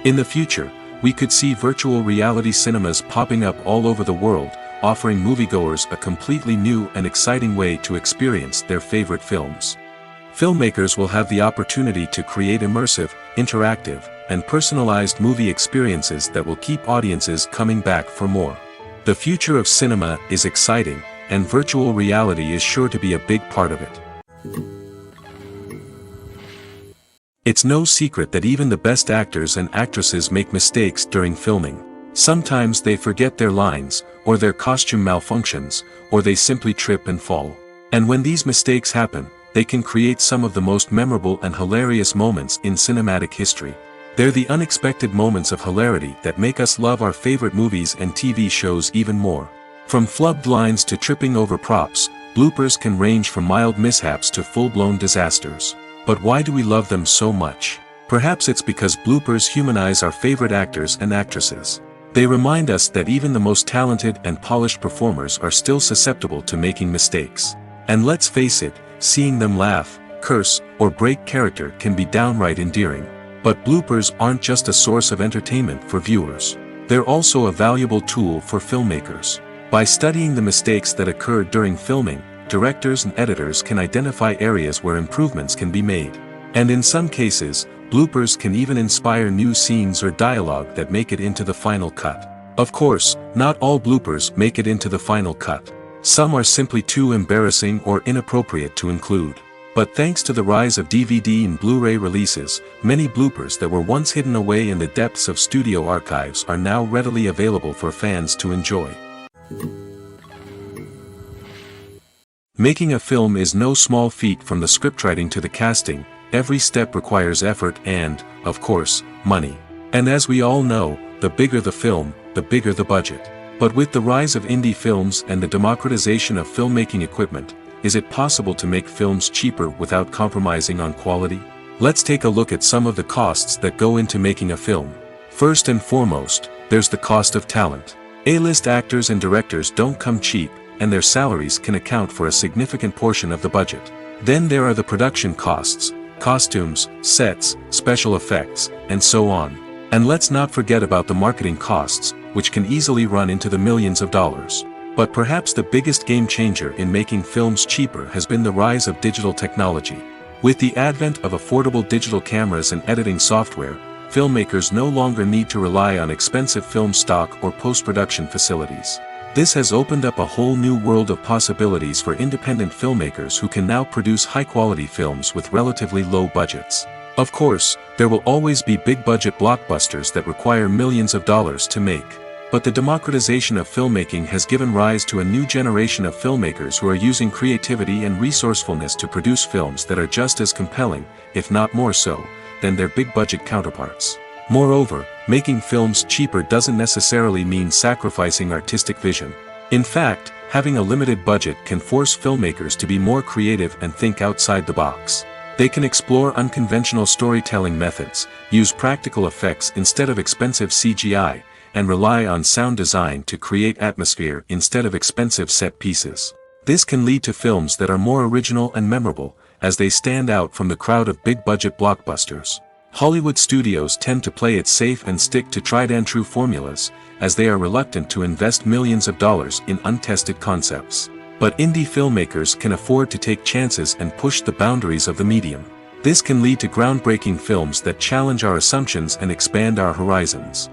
In the future, we could see virtual reality cinemas popping up all over the world, offering moviegoers a completely new and exciting way to experience their favorite films. Filmmakers will have the opportunity to create immersive, interactive, and personalized movie experiences that will keep audiences coming back for more. The future of cinema is exciting, and virtual reality is sure to be a big part of it. It's no secret that even the best actors and actresses make mistakes during filming. Sometimes they forget their lines, or their costume malfunctions, or they simply trip and fall. And when these mistakes happen, they can create some of the most memorable and hilarious moments in cinematic history. They're the unexpected moments of hilarity that make us love our favorite movies and TV shows even more. From flubbed lines to tripping over props, bloopers can range from mild mishaps to full-blown disasters. But why do we love them so much? Perhaps it's because bloopers humanize our favorite actors and actresses. They remind us that even the most talented and polished performers are still susceptible to making mistakes. And let's face it, seeing them laugh, curse, or break character can be downright endearing. But bloopers aren't just a source of entertainment for viewers. They're also a valuable tool for filmmakers. By studying the mistakes that occur during filming, directors and editors can identify areas where improvements can be made. And in some cases, bloopers can even inspire new scenes or dialogue that make it into the final cut. Of course, not all bloopers make it into the final cut. Some are simply too embarrassing or inappropriate to include. But thanks to the rise of DVD and Blu-ray releases, many bloopers that were once hidden away in the depths of studio archives are now readily available for fans to enjoy. Making a film is no small feat. From the scriptwriting to the casting, every step requires effort and, of course, money. And as we all know, the bigger the film, the bigger the budget. But with the rise of indie films and the democratization of filmmaking equipment, is it possible to make films cheaper without compromising on quality? Let's take a look at some of the costs that go into making a film. First and foremost, there's the cost of talent. A-list actors and directors don't come cheap, and their salaries can account for a significant portion of the budget. Then there are the production costs, costumes, sets, special effects, and so on. And let's not forget about the marketing costs, which can easily run into the millions of dollars. But perhaps the biggest game changer in making films cheaper has been the rise of digital technology. With the advent of affordable digital cameras and editing software, filmmakers no longer need to rely on expensive film stock or post-production facilities. This has opened up a whole new world of possibilities for independent filmmakers who can now produce high-quality films with relatively low budgets. Of course, there will always be big-budget blockbusters that require millions of dollars to make. But the democratization of filmmaking has given rise to a new generation of filmmakers who are using creativity and resourcefulness to produce films that are just as compelling, if not more so, than their big-budget counterparts. Moreover, making films cheaper doesn't necessarily mean sacrificing artistic vision. In fact, having a limited budget can force filmmakers to be more creative and think outside the box. They can explore unconventional storytelling methods, use practical effects instead of expensive CGI, and rely on sound design to create atmosphere instead of expensive set pieces. This can lead to films that are more original and memorable, as they stand out from the crowd of big-budget blockbusters. Hollywood studios tend to play it safe and stick to tried-and-true formulas, as they are reluctant to invest millions of dollars in untested concepts. But indie filmmakers can afford to take chances and push the boundaries of the medium. This can lead to groundbreaking films that challenge our assumptions and expand our horizons.